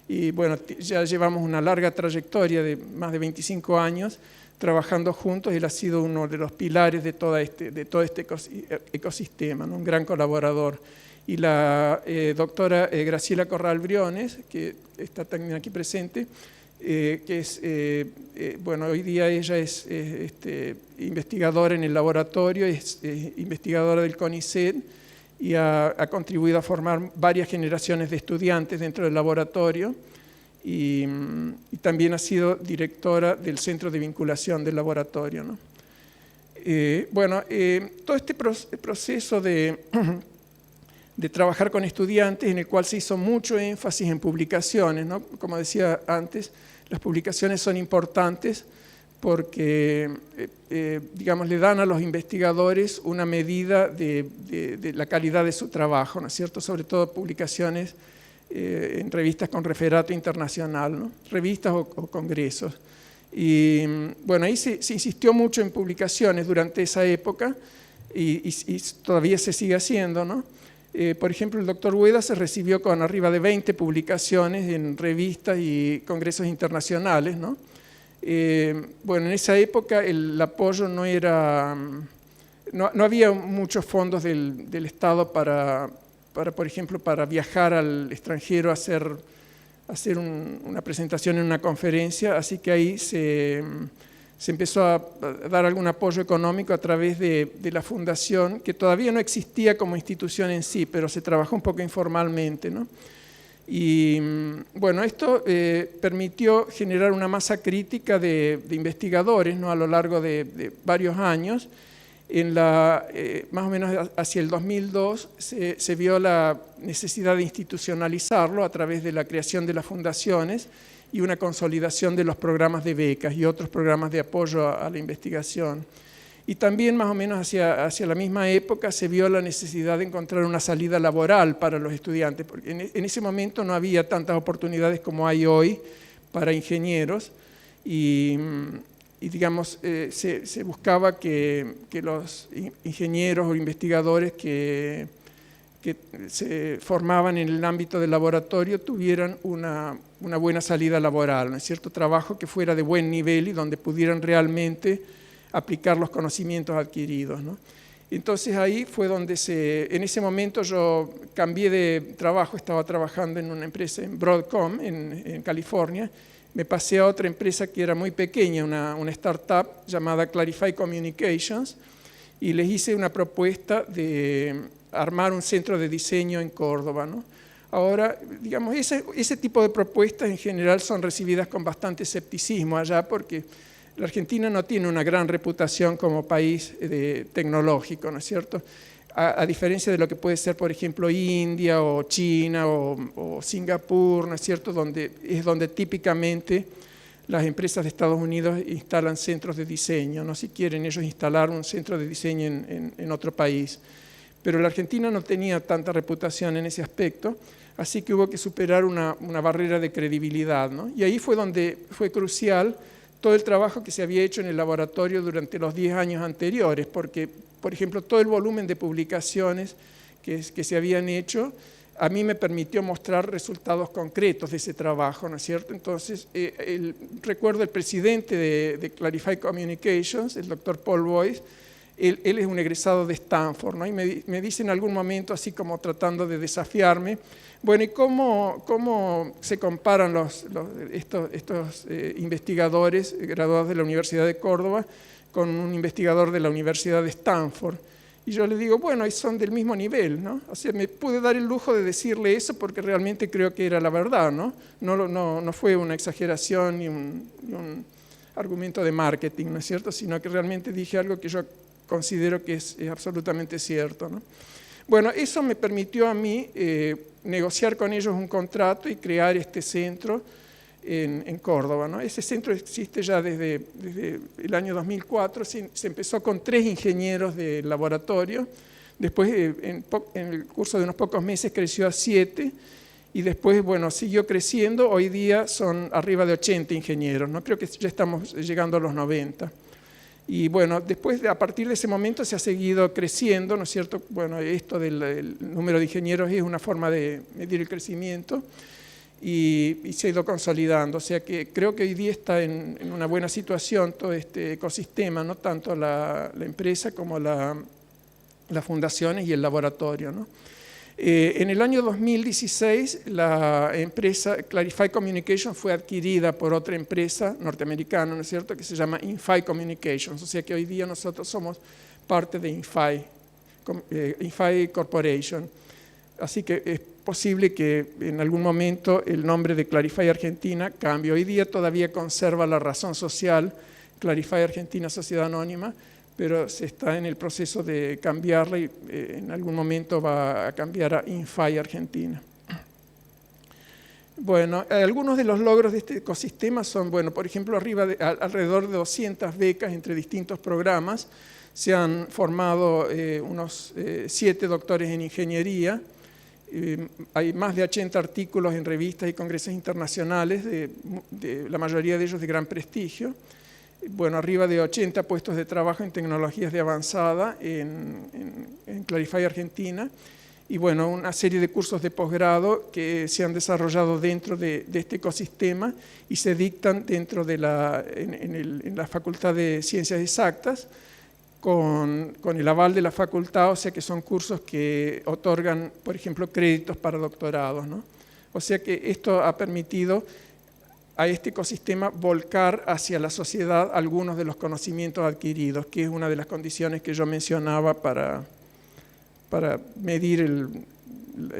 y bueno, ya llevamos una larga trayectoria de más de 25 años trabajando juntos y él ha sido uno de los pilares de todo este ecosistema, ¿no? Un gran colaborador. Y la doctora Graciela Corral Briones, que está también aquí presente, que es, bueno, hoy día ella es investigadora en el laboratorio, es investigadora del CONICET y ha contribuido a formar varias generaciones de estudiantes dentro del laboratorio. Y también ha sido directora del Centro de Vinculación del laboratorio, ¿no? Bueno, todo este proceso de trabajar con estudiantes en el cual se hizo mucho énfasis en publicaciones, ¿no? Como decía antes, las publicaciones son importantes porque digamos, le dan a los investigadores una medida de la calidad de su trabajo, ¿no es cierto? Sobre todo publicaciones en revistas con referato internacional, ¿no? Revistas o congresos. Y bueno, ahí se insistió mucho en publicaciones durante esa época y todavía se sigue haciendo, ¿no? Por ejemplo, el doctor Ueda se recibió con arriba de 20 publicaciones en revistas y congresos internacionales, ¿no? Bueno, en esa época el apoyo no era... No había muchos fondos del Estado para, por ejemplo, para viajar al extranjero a hacer una presentación en una conferencia, así que ahí se empezó a dar algún apoyo económico a través de la fundación, que todavía no existía como institución en sí, pero se trabajó un poco informalmente, ¿no? Y bueno, esto permitió generar una masa crítica de investigadores, ¿no?, a lo largo de varios años. Más o menos hacia el 2002 se vio la necesidad de institucionalizarlo a través de la creación de las fundaciones y una consolidación de los programas de becas y otros programas de apoyo a la investigación. Y también más o menos hacia la misma época se vio la necesidad de encontrar una salida laboral para los estudiantes, porque en ese momento no había tantas oportunidades como hay hoy para ingenieros y digamos, se buscaba que los ingenieros o investigadores que se formaban en el ámbito del laboratorio tuvieran una buena salida laboral, ¿no es cierto? Trabajo que fuera de buen nivel y donde pudieran realmente aplicar los conocimientos adquiridos, ¿no? Entonces ahí fue donde en ese momento yo cambié de trabajo, estaba trabajando en una empresa en Broadcom, en California. Me pasé a otra empresa que era muy pequeña, una startup llamada Clarify Communications, y les hice una propuesta de armar un centro de diseño en Córdoba, ¿no? Ahora, digamos, ese tipo de propuestas en general son recibidas con bastante escepticismo allá, porque la Argentina no tiene una gran reputación como país tecnológico, ¿no es cierto? A diferencia de lo que puede ser, por ejemplo, India o China o Singapur, ¿no es cierto?, donde típicamente las empresas de Estados Unidos instalan centros de diseño, ¿no? Si quieren ellos instalar un centro de diseño en otro país. Pero la Argentina no tenía tanta reputación en ese aspecto, así que hubo que superar una barrera de credibilidad, ¿no? Y ahí fue donde fue crucial todo el trabajo que se había hecho en el laboratorio durante los 10 años anteriores, porque, por ejemplo, todo el volumen de publicaciones que se habían hecho, a mí me permitió mostrar resultados concretos de ese trabajo, ¿no es cierto? Entonces, recuerdo el presidente de Clarify Communications, el doctor Paul Boyce, él es un egresado de Stanford, ¿no? Y me dice en algún momento, así como tratando de desafiarme, bueno, ¿y cómo se comparan estos investigadores graduados de la Universidad de Córdoba con un investigador de la Universidad de Stanford? Y yo le digo, bueno, son del mismo nivel, ¿no? O sea, me pude dar el lujo de decirle eso porque realmente creo que era la verdad, ¿no? No fue una exageración ni un argumento de marketing, ¿no es cierto? Sino que realmente dije algo que yo considero que es absolutamente cierto, ¿no? Bueno, eso me permitió a mí negociar con ellos un contrato y crear este centro en Córdoba, ¿no? Ese centro existe ya desde el año 2004, se empezó con 3 ingenieros de laboratorio, después en el curso de unos pocos meses creció a 7 y después, bueno, siguió creciendo, hoy día son arriba de 80 ingenieros, ¿no? Creo que ya estamos llegando a los 90. Y bueno, después, a partir de ese momento se ha seguido creciendo, ¿no es cierto? Bueno, esto del número de ingenieros es una forma de medir el crecimiento y se ha ido consolidando. O sea que creo que hoy día está en una buena situación todo este ecosistema, no tanto la empresa como las fundaciones y el laboratorio, ¿no? En el año 2016, la empresa Clarify Communications fue adquirida por otra empresa norteamericana, ¿no es cierto?, que se llama Inphi Communications. O sea que hoy día nosotros somos parte de Inphi Corporation. Así que es posible que en algún momento el nombre de Clarify Argentina cambie. Hoy día todavía conserva la razón social, Clarify Argentina Sociedad Anónima, pero se está en el proceso de cambiarla y en algún momento va a cambiar a Inphi Argentina. Bueno, algunos de los logros de este ecosistema son, bueno, por ejemplo, alrededor de 200 becas entre distintos programas. Se han formado unos 7 doctores en ingeniería. Hay más de 80 artículos en revistas y congresos internacionales, la mayoría de ellos de gran prestigio. Bueno, arriba de 80 puestos de trabajo en tecnologías de avanzada en Clarify Argentina y bueno, una serie de cursos de posgrado que se han desarrollado dentro de este ecosistema y se dictan dentro de en la Facultad de Ciencias Exactas con el aval de la facultad, o sea que son cursos que otorgan, por ejemplo, créditos para doctorados, ¿no? O sea que esto ha permitido a este ecosistema volcar hacia la sociedad algunos de los conocimientos adquiridos, que es una de las condiciones que yo mencionaba para medir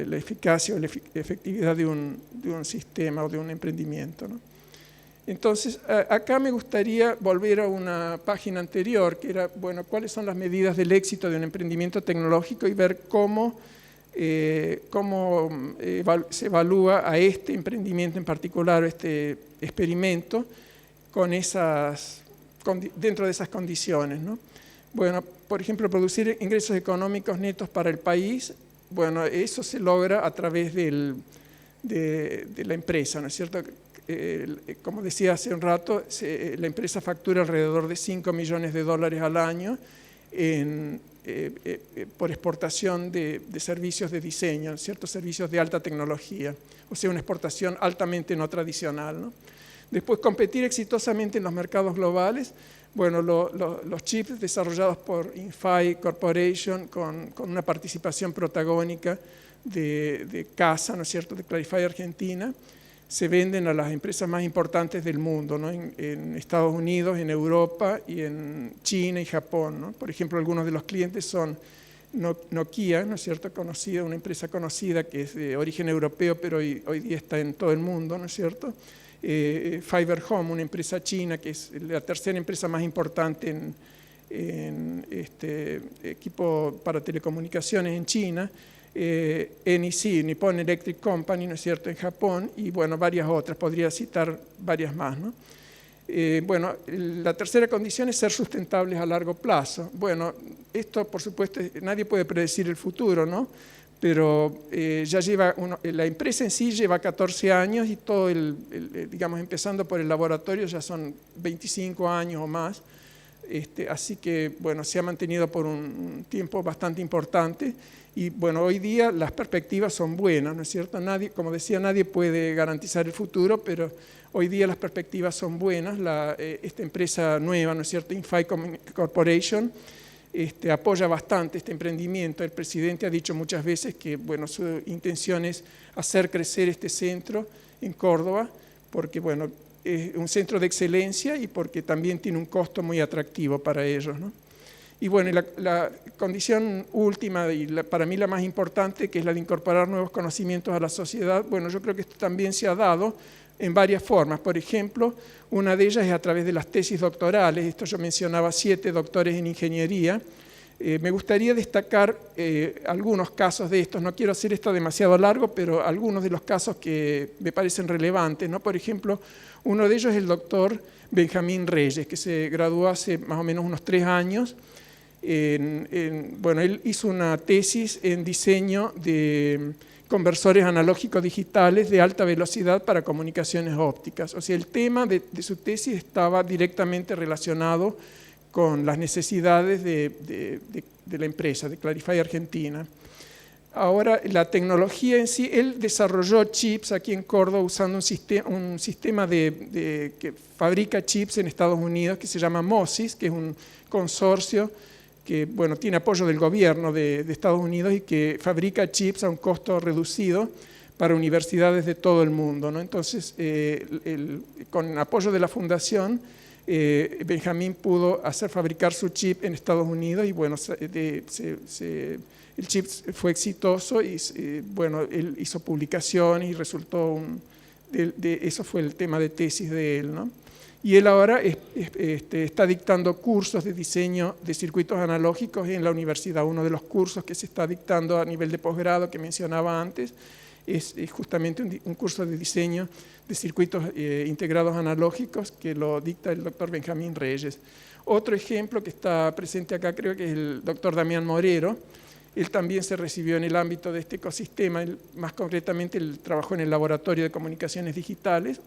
la eficacia o la efectividad de un sistema o de un emprendimiento, ¿no? Entonces, acá me gustaría volver a una página anterior, que era, bueno, cuáles son las medidas del éxito de un emprendimiento tecnológico y ver cómo se evalúa a este emprendimiento en particular, este experimento, dentro de esas condiciones, ¿no? Bueno, por ejemplo, producir ingresos económicos netos para el país, bueno, eso se logra a través de la empresa, ¿no es cierto? Como decía hace un rato, la empresa factura alrededor de $5 millones al año por exportación de servicios de diseño, ciertos servicios de alta tecnología, o sea, una exportación altamente no tradicional, ¿no? Después, competir exitosamente en los mercados globales. Bueno, los chips desarrollados por Inphi Corporation con una participación protagónica de CASA, ¿no es cierto?, de Clarify Argentina, se venden a las empresas más importantes del mundo, ¿no? En Estados Unidos, en Europa y en China y Japón, ¿no? Por ejemplo, algunos de los clientes son Nokia, ¿no es cierto?, conocida, una empresa conocida que es de origen europeo, pero hoy día está en todo el mundo, ¿no es cierto? Fiber Home, una empresa china que es la tercera empresa más importante en equipo para telecomunicaciones en China. NEC, Nippon Electric Company, ¿no es cierto?, en Japón, y bueno, varias otras, podría citar varias más, ¿no? Bueno, la tercera condición es ser sustentables a largo plazo. Bueno, esto por supuesto nadie puede predecir el futuro, ¿no? Pero ya la empresa en sí lleva 14 años y todo digamos, empezando por el laboratorio ya son 25 años o más. Así que, bueno, se ha mantenido por un tiempo bastante importante y, bueno, hoy día las perspectivas son buenas, ¿no es cierto? Como decía, nadie puede garantizar el futuro, pero hoy día las perspectivas son buenas. Esta empresa nueva, ¿no es cierto?, Inphi Corporation, apoya bastante este emprendimiento. El presidente ha dicho muchas veces que, bueno, su intención es hacer crecer este centro en Córdoba, porque, bueno, es un centro de excelencia y porque también tiene un costo muy atractivo para ellos, ¿no? Y bueno, la condición última y para mí la más importante, que es la de incorporar nuevos conocimientos a la sociedad, bueno, yo creo que esto también se ha dado en varias formas. Por ejemplo, una de ellas es a través de las tesis doctorales. Esto yo mencionaba 7 doctores en ingeniería. Me gustaría destacar algunos casos de estos. No quiero hacer esto demasiado largo, pero algunos de los casos que me parecen relevantes, ¿no? Por ejemplo, uno de ellos es el doctor Benjamín Reyes, que se graduó hace más o menos unos 3 años. Bueno, él hizo una tesis en diseño de conversores analógicos digitales de alta velocidad para comunicaciones ópticas. O sea, el tema de su tesis estaba directamente relacionado con las necesidades de la empresa, de Clarify Argentina. Ahora, la tecnología en sí, él desarrolló chips aquí en Córdoba usando un sistema que fabrica chips en Estados Unidos que se llama MOSIS, que es un consorcio que, bueno, tiene apoyo del gobierno de Estados Unidos y que fabrica chips a un costo reducido para universidades de todo el mundo, ¿no? Entonces, con apoyo de la fundación, Benjamín pudo hacer fabricar su chip en Estados Unidos y, bueno, el chip fue exitoso y, bueno, él hizo publicaciones y resultó eso fue el tema de tesis de él, ¿no? Y él ahora está dictando cursos de diseño de circuitos analógicos en la universidad. Uno de los cursos que se está dictando a nivel de posgrado que mencionaba antes es justamente un curso de diseño de circuitos integrados analógicos que lo dicta el doctor Benjamín Reyes. Otro ejemplo que está presente acá creo que es el doctor Damián Morero. Él también se recibió en el ámbito de este ecosistema. Más concretamente, él trabajó en el laboratorio de comunicaciones digitales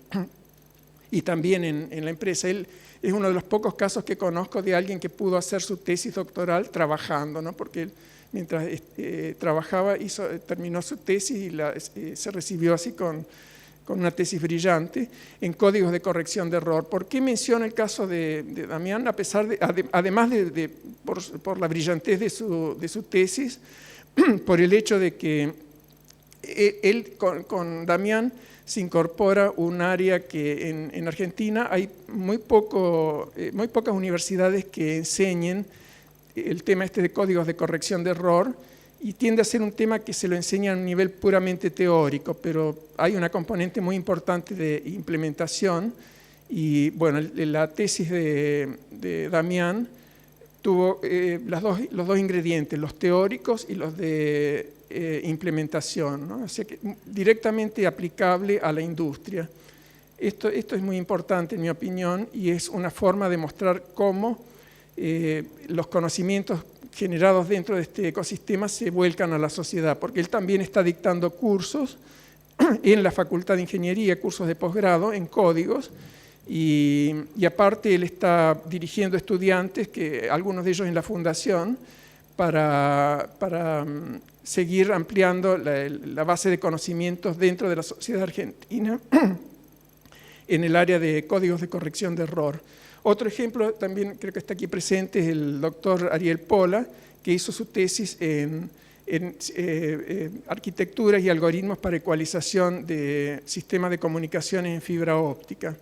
y también en la empresa. Él es uno de los pocos casos que conozco de alguien que pudo hacer su tesis doctoral trabajando, ¿no? Porque él, mientras trabajaba, terminó su tesis y se recibió así con una tesis brillante en códigos de corrección de error. ¿Por qué menciono el caso de Damián? Además por la brillantez de su tesis, por el hecho de que él con Damián se incorpora un área que en Argentina hay muy pocas universidades que enseñen el tema de códigos de corrección de error, y tiende a ser un tema que se lo enseña a un nivel puramente teórico, pero hay una componente muy importante de implementación. Y bueno, la tesis de Damián tuvo los dos ingredientes, los teóricos y los de implementación, ¿no? O sea que directamente aplicable a la industria. Esto es muy importante en mi opinión y es una forma de mostrar cómo los conocimientos generados dentro de este ecosistema se vuelcan a la sociedad, porque él también está dictando cursos en la Facultad de Ingeniería, cursos de posgrado en códigos, y aparte él está dirigiendo estudiantes, algunos de ellos en la fundación, para seguir ampliando la base de conocimientos dentro de la sociedad argentina en el área de códigos de corrección de error. Otro ejemplo, también creo que está aquí presente, es el doctor Ariel Pola, que hizo su tesis en arquitecturas y algoritmos para ecualización de sistemas de comunicaciones en fibra óptica.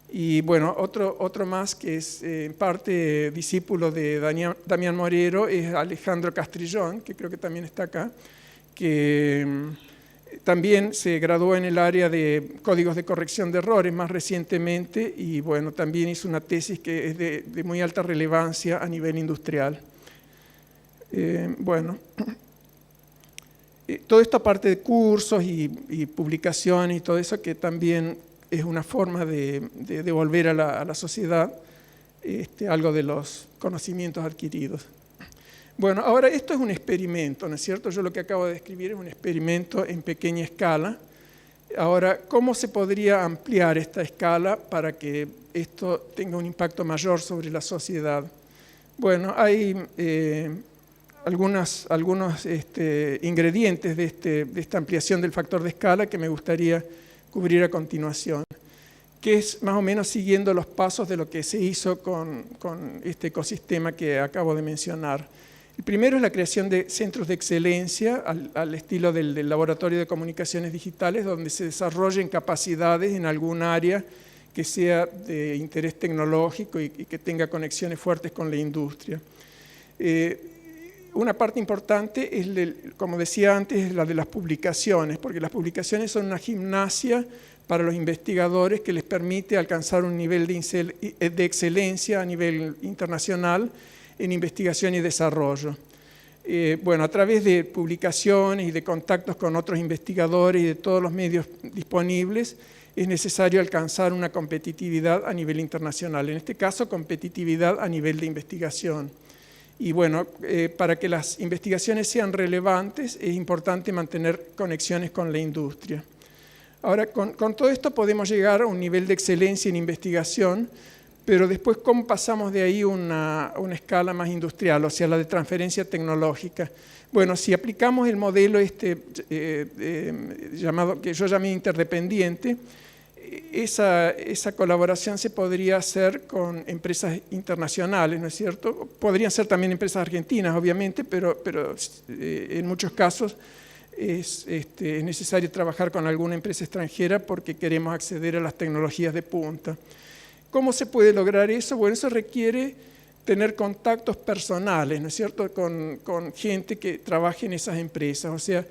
Y bueno, otro más que es en parte discípulo de Damián Morero es Alejandro Castrillón, que creo que también está acá, que también se graduó en el área de códigos de corrección de errores más recientemente y bueno, también hizo una tesis que es de muy alta relevancia a nivel industrial. Bueno, todo esto aparte de cursos y publicaciones y todo eso que también es una forma de devolver a la sociedad algo de los conocimientos adquiridos. Bueno, ahora esto es un experimento, ¿no es cierto? Yo lo que acabo de describir es un experimento en pequeña escala. Ahora, ¿cómo se podría ampliar esta escala para que esto tenga un impacto mayor sobre la sociedad? Bueno, hay algunos ingredientes de esta ampliación del factor de escala que me gustaría cubrir a continuación, que es más o menos siguiendo los pasos de lo que se hizo con este ecosistema que acabo de mencionar. El primero es la creación de centros de excelencia al estilo del Laboratorio de Comunicaciones Digitales, donde se desarrollen capacidades en algún área que sea de interés tecnológico y que tenga conexiones fuertes con la industria. Una parte importante, como decía antes, es la de las publicaciones, porque las publicaciones son una gimnasia para los investigadores que les permite alcanzar un nivel de excelencia a nivel internacional en investigación y desarrollo. Bueno, a través de publicaciones y de contactos con otros investigadores y de todos los medios disponibles, es necesario alcanzar una competitividad a nivel internacional, en este caso competitividad a nivel de investigación. Y bueno, para que las investigaciones sean relevantes es importante mantener conexiones con la industria. Ahora, con todo esto podemos llegar a un nivel de excelencia en investigación, pero después, ¿cómo pasamos de ahí a una escala más industrial, o sea, la de transferencia tecnológica? Bueno, si aplicamos el modelo llamado, que yo llamé interdependiente, esa colaboración se podría hacer con empresas internacionales, ¿no es cierto? Podrían ser también empresas argentinas, obviamente, pero en muchos casos es necesario trabajar con alguna empresa extranjera porque queremos acceder a las tecnologías de punta. ¿Cómo se puede lograr eso? Bueno, eso requiere tener contactos personales, ¿no es cierto?, con gente que trabaje en esas empresas. O sea,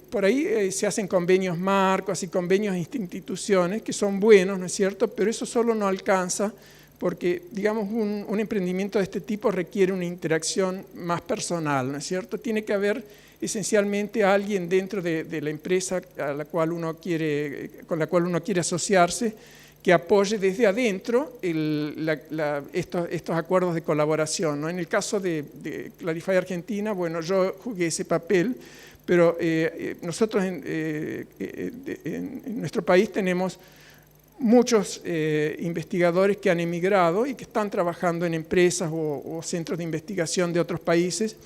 por ahí se hacen convenios marcos y convenios de instituciones que son buenos, ¿no es cierto?, pero eso solo no alcanza porque, digamos, un emprendimiento de este tipo requiere una interacción más personal, ¿no es cierto? Tiene que haber esencialmente alguien dentro de la empresa con la cual uno quiere asociarse, que apoye desde adentro estos acuerdos de colaboración, ¿no? En el caso de Clarify Argentina, bueno, yo jugué ese papel, pero nosotros en nuestro país tenemos muchos investigadores que han emigrado y que están trabajando en empresas o centros de investigación de otros países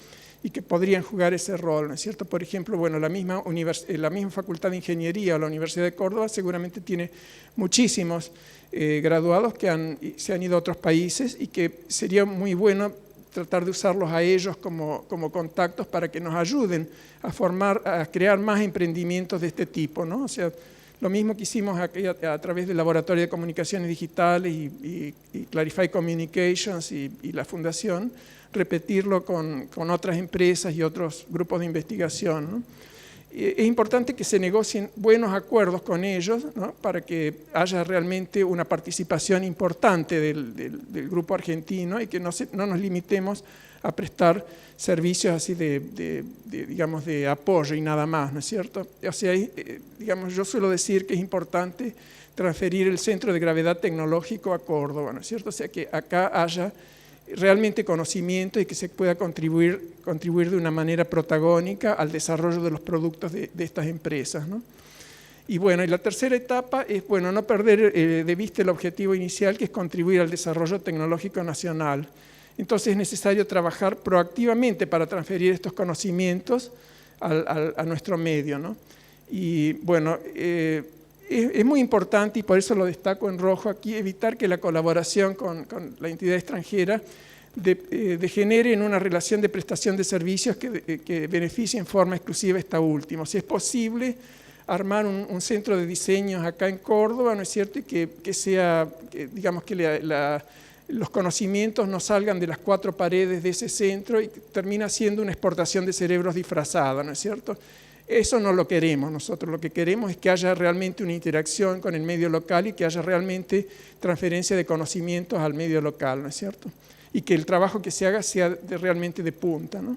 y que podrían jugar ese rol, ¿no es cierto? Por ejemplo, bueno, la misma Facultad de Ingeniería o la Universidad de Córdoba seguramente tiene muchísimos graduados que se han ido a otros países y que sería muy bueno tratar de usarlos a ellos como contactos para que nos ayuden a crear más emprendimientos de este tipo, ¿no? O sea, Lo mismo que hicimos aquí a través del Laboratorio de Comunicaciones Digitales y Clarify Communications y la Fundación, repetirlo con otras empresas y otros grupos de investigación, ¿no? Es importante que se negocien buenos acuerdos con ellos, ¿no? Para que haya realmente una participación importante del grupo argentino y que no nos limitemos a prestar servicios así digamos, de apoyo y nada más, ¿no es cierto? O sea, digamos, yo suelo decir que es importante transferir el centro de gravedad tecnológico a Córdoba, ¿no es cierto? O sea, que acá haya realmente conocimiento y que se pueda contribuir de una manera protagónica al desarrollo de los productos de estas empresas, ¿no? Y bueno, y la tercera etapa es, bueno, no perder de vista el objetivo inicial, que es contribuir al desarrollo tecnológico nacional. Entonces es necesario trabajar proactivamente para transferir estos conocimientos a nuestro medio, ¿no? Y bueno, es muy importante, y por eso lo destaco en rojo aquí, evitar que la colaboración con la entidad extranjera degenere en una relación de prestación de servicios que beneficie en forma exclusiva a esta última. Si es posible armar un centro de diseños acá en Córdoba, ¿no es cierto? Y digamos que los conocimientos no salgan de las cuatro paredes de ese centro y termina siendo una exportación de cerebros disfrazada, ¿no es cierto? Eso no lo queremos nosotros, lo que queremos es que haya realmente una interacción con el medio local y que haya realmente transferencia de conocimientos al medio local, ¿no es cierto? Y que el trabajo que se haga sea realmente de punta, ¿no?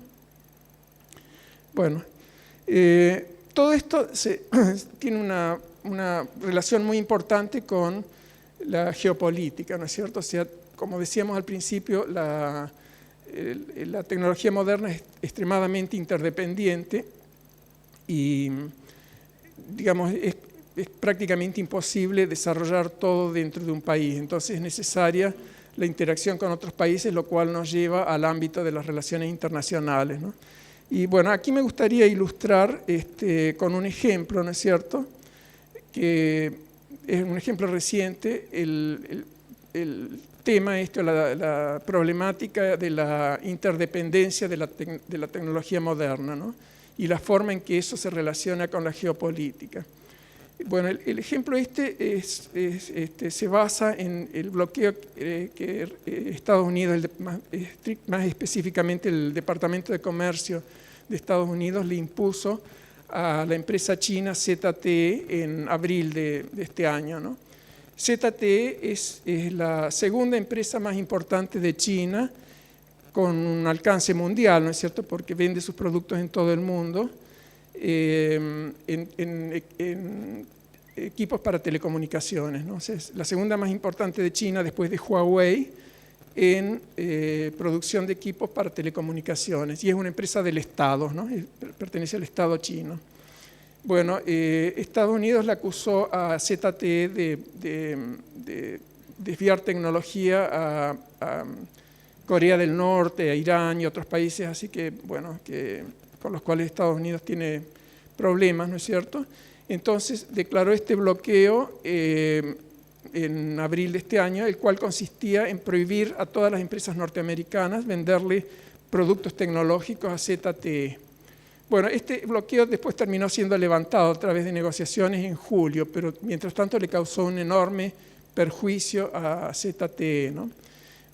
Bueno, todo esto tiene una relación muy importante con la geopolítica, ¿no es cierto? O sea, como decíamos al principio, la tecnología moderna es extremadamente interdependiente y, digamos, es prácticamente imposible desarrollar todo dentro de un país. Entonces es necesaria la interacción con otros países, lo cual nos lleva al ámbito de las relaciones internacionales, ¿no? Y bueno, aquí me gustaría ilustrar con un ejemplo, ¿no es cierto?, que es un ejemplo reciente, el tema, la problemática de la interdependencia de la tecnología moderna, ¿no? Y la forma en que eso se relaciona con la geopolítica. Bueno, el ejemplo se basa en el bloqueo que Estados Unidos, más específicamente el Departamento de Comercio de Estados Unidos, le impuso a la empresa china ZTE en abril de este año, ¿no? ZTE es la segunda empresa más importante de China, con un alcance mundial, ¿no es cierto?, porque vende sus productos en todo el mundo, en equipos para telecomunicaciones, ¿no? O sea, es la segunda más importante de China después de Huawei en producción de equipos para telecomunicaciones, y es una empresa del Estado, ¿no? Pertenece al Estado chino. Bueno, Estados Unidos le acusó a ZTE de desviar tecnología a Corea del Norte, a Irán y otros países, así que, bueno, con los cuales Estados Unidos tiene problemas, ¿no es cierto? Entonces declaró este bloqueo en abril de este año, el cual consistía en prohibir a todas las empresas norteamericanas venderle productos tecnológicos a ZTE. Bueno, este bloqueo después terminó siendo levantado a través de negociaciones en julio, pero mientras tanto le causó un enorme perjuicio a ZTE, ¿no?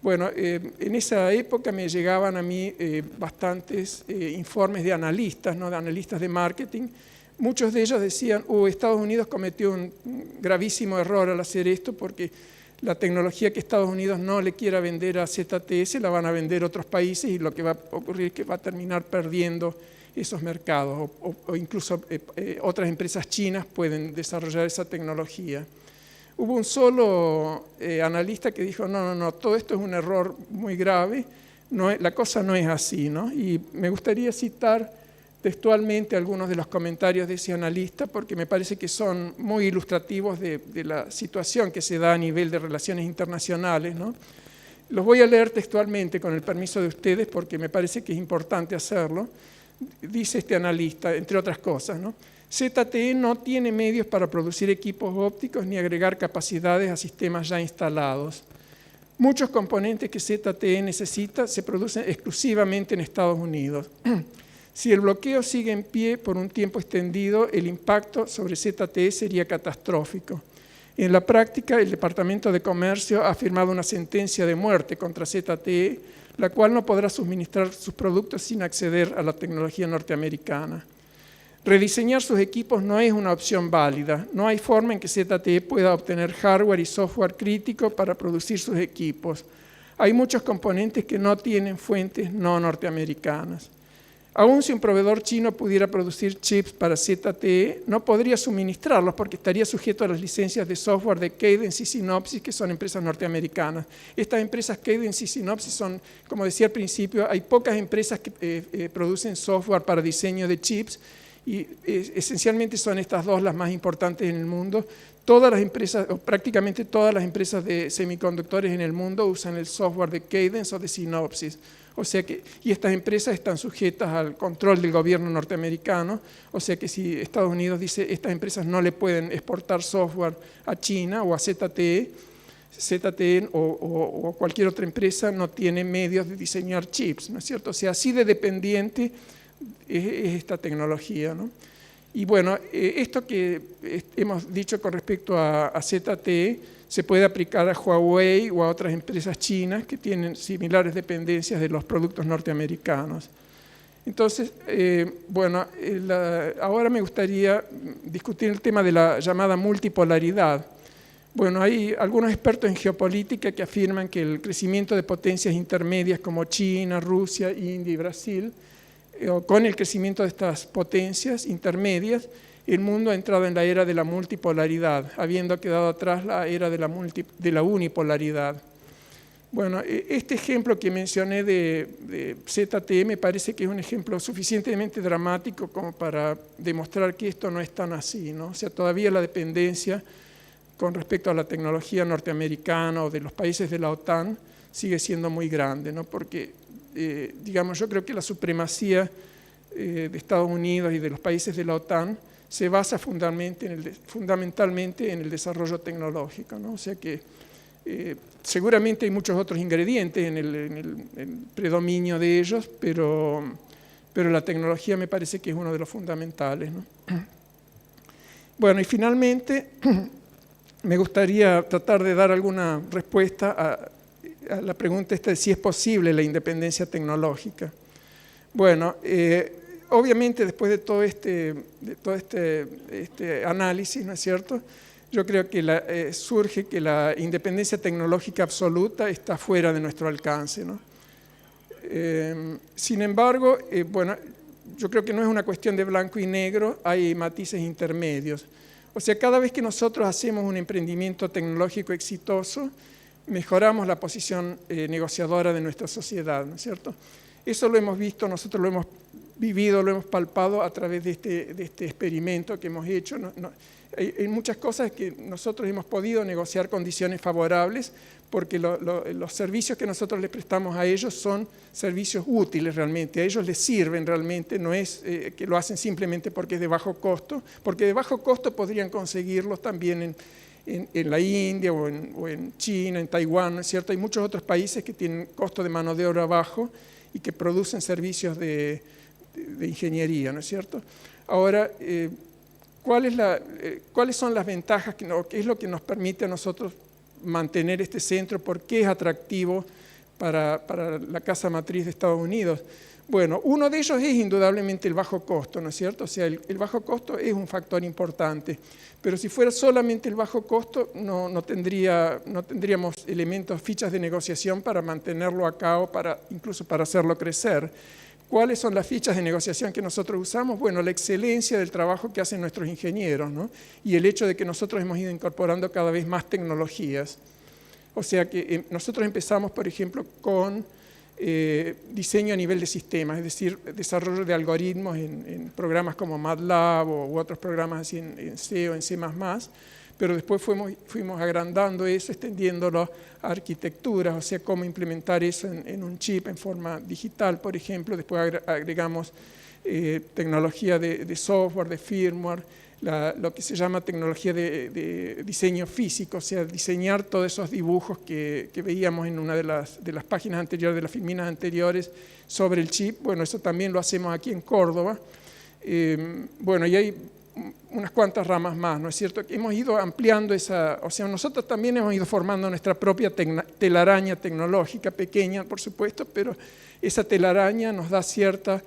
Bueno, en esa época me llegaban a mí bastantes informes de analistas, ¿no?, de analistas de marketing. Muchos de ellos decían, Estados Unidos cometió un gravísimo error al hacer esto, porque la tecnología que Estados Unidos no le quiera vender a ZTE se la van a vender otros países, y lo que va a ocurrir es que va a terminar perdiendo esos mercados, o incluso otras empresas chinas pueden desarrollar esa tecnología. Hubo un solo analista que dijo, no, todo esto es un error muy grave, la cosa no es así, ¿no? Y me gustaría citar textualmente algunos de los comentarios de ese analista, porque me parece que son muy ilustrativos de la situación que se da a nivel de relaciones internacionales, ¿no? Los voy a leer textualmente con el permiso de ustedes, porque me parece que es importante hacerlo. Dice este analista, entre otras cosas, ¿no? ZTE no tiene medios para producir equipos ópticos ni agregar capacidades a sistemas ya instalados. Muchos componentes que ZTE necesita se producen exclusivamente en Estados Unidos. Si el bloqueo sigue en pie por un tiempo extendido, el impacto sobre ZTE sería catastrófico. En la práctica, el Departamento de Comercio ha firmado una sentencia de muerte contra ZTE, la cual no podrá suministrar sus productos sin acceder a la tecnología norteamericana. Rediseñar sus equipos no es una opción válida. No hay forma en que ZTE pueda obtener hardware y software crítico para producir sus equipos. Hay muchos componentes que no tienen fuentes no norteamericanas. Aún si un proveedor chino pudiera producir chips para ZTE, no podría suministrarlos porque estaría sujeto a las licencias de software de Cadence y Synopsys, que son empresas norteamericanas. Estas empresas Cadence y Synopsys son, como decía al principio, hay pocas empresas que producen software para diseño de chips y esencialmente son estas dos las más importantes en el mundo. Todas las empresas, o prácticamente todas las empresas de semiconductores en el mundo usan el software de Cadence o de Synopsys. O sea que, y estas empresas están sujetas al control del gobierno norteamericano, o sea que si Estados Unidos dice estas empresas no le pueden exportar software a China o a ZTE o cualquier otra empresa no tiene medios de diseñar chips, ¿no es cierto? O sea, así de dependiente es esta tecnología, ¿no? Y bueno, esto que hemos dicho con respecto a ZTE se puede aplicar a Huawei o a otras empresas chinas que tienen similares dependencias de los productos norteamericanos. Entonces, bueno, ahora me gustaría discutir el tema de la llamada multipolaridad. Bueno, hay algunos expertos en geopolítica que afirman que el crecimiento de potencias intermedias como China, Rusia, India y Brasil, con el crecimiento de estas potencias intermedias, el mundo ha entrado en la era de la multipolaridad, habiendo quedado atrás la era de la unipolaridad. Bueno, este ejemplo que mencioné de ZTE me parece que es un ejemplo suficientemente dramático como para demostrar que esto no es tan así, ¿no? O sea, todavía la dependencia con respecto a la tecnología norteamericana o de los países de la OTAN sigue siendo muy grande, ¿no? Porque, digamos, yo creo que la supremacía de Estados Unidos y de los países de la OTAN se basa fundamentalmente en el desarrollo tecnológico, ¿no? O sea que seguramente hay muchos otros ingredientes en el predominio de ellos, pero la tecnología me parece que es uno de los fundamentales, ¿no? Bueno, y finalmente me gustaría tratar de dar alguna respuesta a la pregunta esta de si es posible la independencia tecnológica. Bueno, obviamente después de todo este análisis, ¿no es cierto?, yo creo que surge que la independencia tecnológica absoluta está fuera de nuestro alcance, ¿no? Sin embargo, bueno, yo creo que no es una cuestión de blanco y negro, hay matices intermedios. O sea, cada vez que nosotros hacemos un emprendimiento tecnológico exitoso, mejoramos la posición negociadora de nuestra sociedad, ¿no es cierto? Eso lo hemos visto, nosotros lo hemos vivido, lo hemos palpado a través de este experimento que hemos hecho. Hay muchas cosas que nosotros hemos podido negociar condiciones favorables porque los servicios que nosotros les prestamos a ellos son servicios útiles realmente, a ellos les sirven realmente, no es que lo hacen simplemente porque es de bajo costo, porque de bajo costo podrían conseguirlos también en la India o en China, en Taiwán, ¿no es cierto? Hay muchos otros países que tienen costo de mano de obra bajo y que producen servicios de ingeniería, ¿no es cierto? Ahora, ¿cuáles son las ventajas, qué es lo que nos permite a nosotros mantener este centro? ¿Por qué es atractivo para la casa matriz de Estados Unidos? Bueno, uno de ellos es indudablemente el bajo costo, ¿no es cierto? O sea, el bajo costo es un factor importante, pero si fuera solamente el bajo costo no tendríamos elementos, fichas de negociación para mantenerlo acá o incluso para hacerlo crecer. ¿Cuáles son las fichas de negociación que nosotros usamos? Bueno, la excelencia del trabajo que hacen nuestros ingenieros, ¿no? Y el hecho de que nosotros hemos ido incorporando cada vez más tecnologías. O sea que nosotros empezamos, por ejemplo, con diseño a nivel de sistemas, es decir, desarrollo de algoritmos en programas como MATLAB u otros programas así en C o en C++, pero después fuimos agrandando eso, extendiéndolo a arquitecturas, o sea, cómo implementar eso en un chip en forma digital, por ejemplo. Después agregamos tecnología de software, de firmware, lo que se llama tecnología de diseño físico, o sea, diseñar todos esos dibujos que veíamos en una de las páginas anteriores, de las filminas anteriores, sobre el chip. Bueno, eso también lo hacemos aquí en Córdoba. Bueno, y hay unas cuantas ramas más, ¿no es cierto? Hemos ido ampliando o sea, nosotros también hemos ido formando nuestra propia telaraña tecnológica, pequeña, por supuesto, pero esa telaraña nos da cierto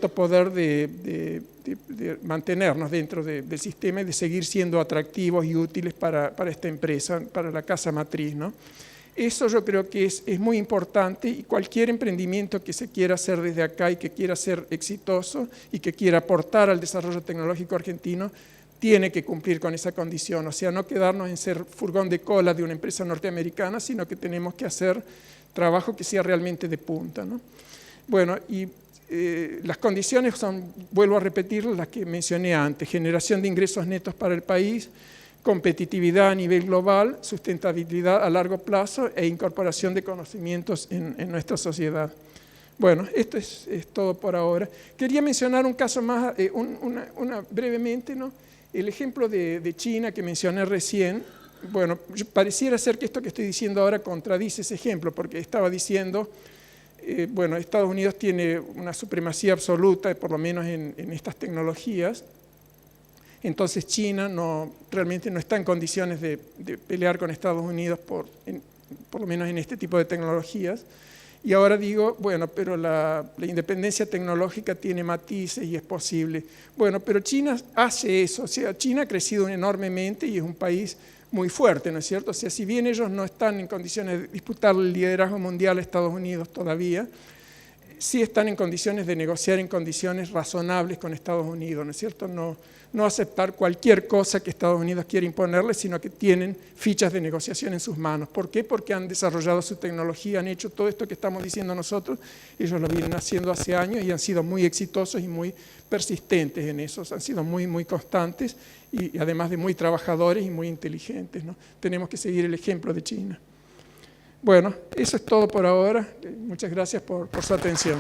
poder de mantenernos dentro del sistema y de seguir siendo atractivos y útiles para esta empresa, para la casa matriz, ¿no? Eso yo creo que es muy importante, y cualquier emprendimiento que se quiera hacer desde acá y que quiera ser exitoso y que quiera aportar al desarrollo tecnológico argentino tiene que cumplir con esa condición, o sea, no quedarnos en ser furgón de cola de una empresa norteamericana, sino que tenemos que hacer trabajo que sea realmente de punta, ¿no? Bueno, y las condiciones son, vuelvo a repetir, las que mencioné antes: generación de ingresos netos para el país, competitividad a nivel global, sustentabilidad a largo plazo e incorporación de conocimientos en nuestra sociedad. Bueno, esto es todo por ahora. Quería mencionar un caso más, brevemente, ¿no? El ejemplo de China que mencioné recién. Bueno, pareciera ser que esto que estoy diciendo ahora contradice ese ejemplo, porque estaba diciendo, bueno, Estados Unidos tiene una supremacía absoluta, por lo menos en estas tecnologías. Entonces China realmente no está en condiciones de pelear con Estados Unidos, por lo menos en este tipo de tecnologías. Y ahora digo, bueno, pero la independencia tecnológica tiene matices y es posible. Bueno, pero China hace eso, o sea, China ha crecido enormemente y es un país muy fuerte, ¿no es cierto? O sea, si bien ellos no están en condiciones de disputar el liderazgo mundial a Estados Unidos todavía, sí están en condiciones de negociar en condiciones razonables con Estados Unidos, ¿no es cierto? No aceptar cualquier cosa que Estados Unidos quiera imponerles, sino que tienen fichas de negociación en sus manos. ¿Por qué? Porque han desarrollado su tecnología, han hecho todo esto que estamos diciendo nosotros, ellos lo vienen haciendo hace años y han sido muy exitosos y muy persistentes en eso, han sido muy, muy constantes y además de muy trabajadores y muy inteligentes, ¿no? Tenemos que seguir el ejemplo de China. Bueno, eso es todo por ahora. Muchas gracias por su atención.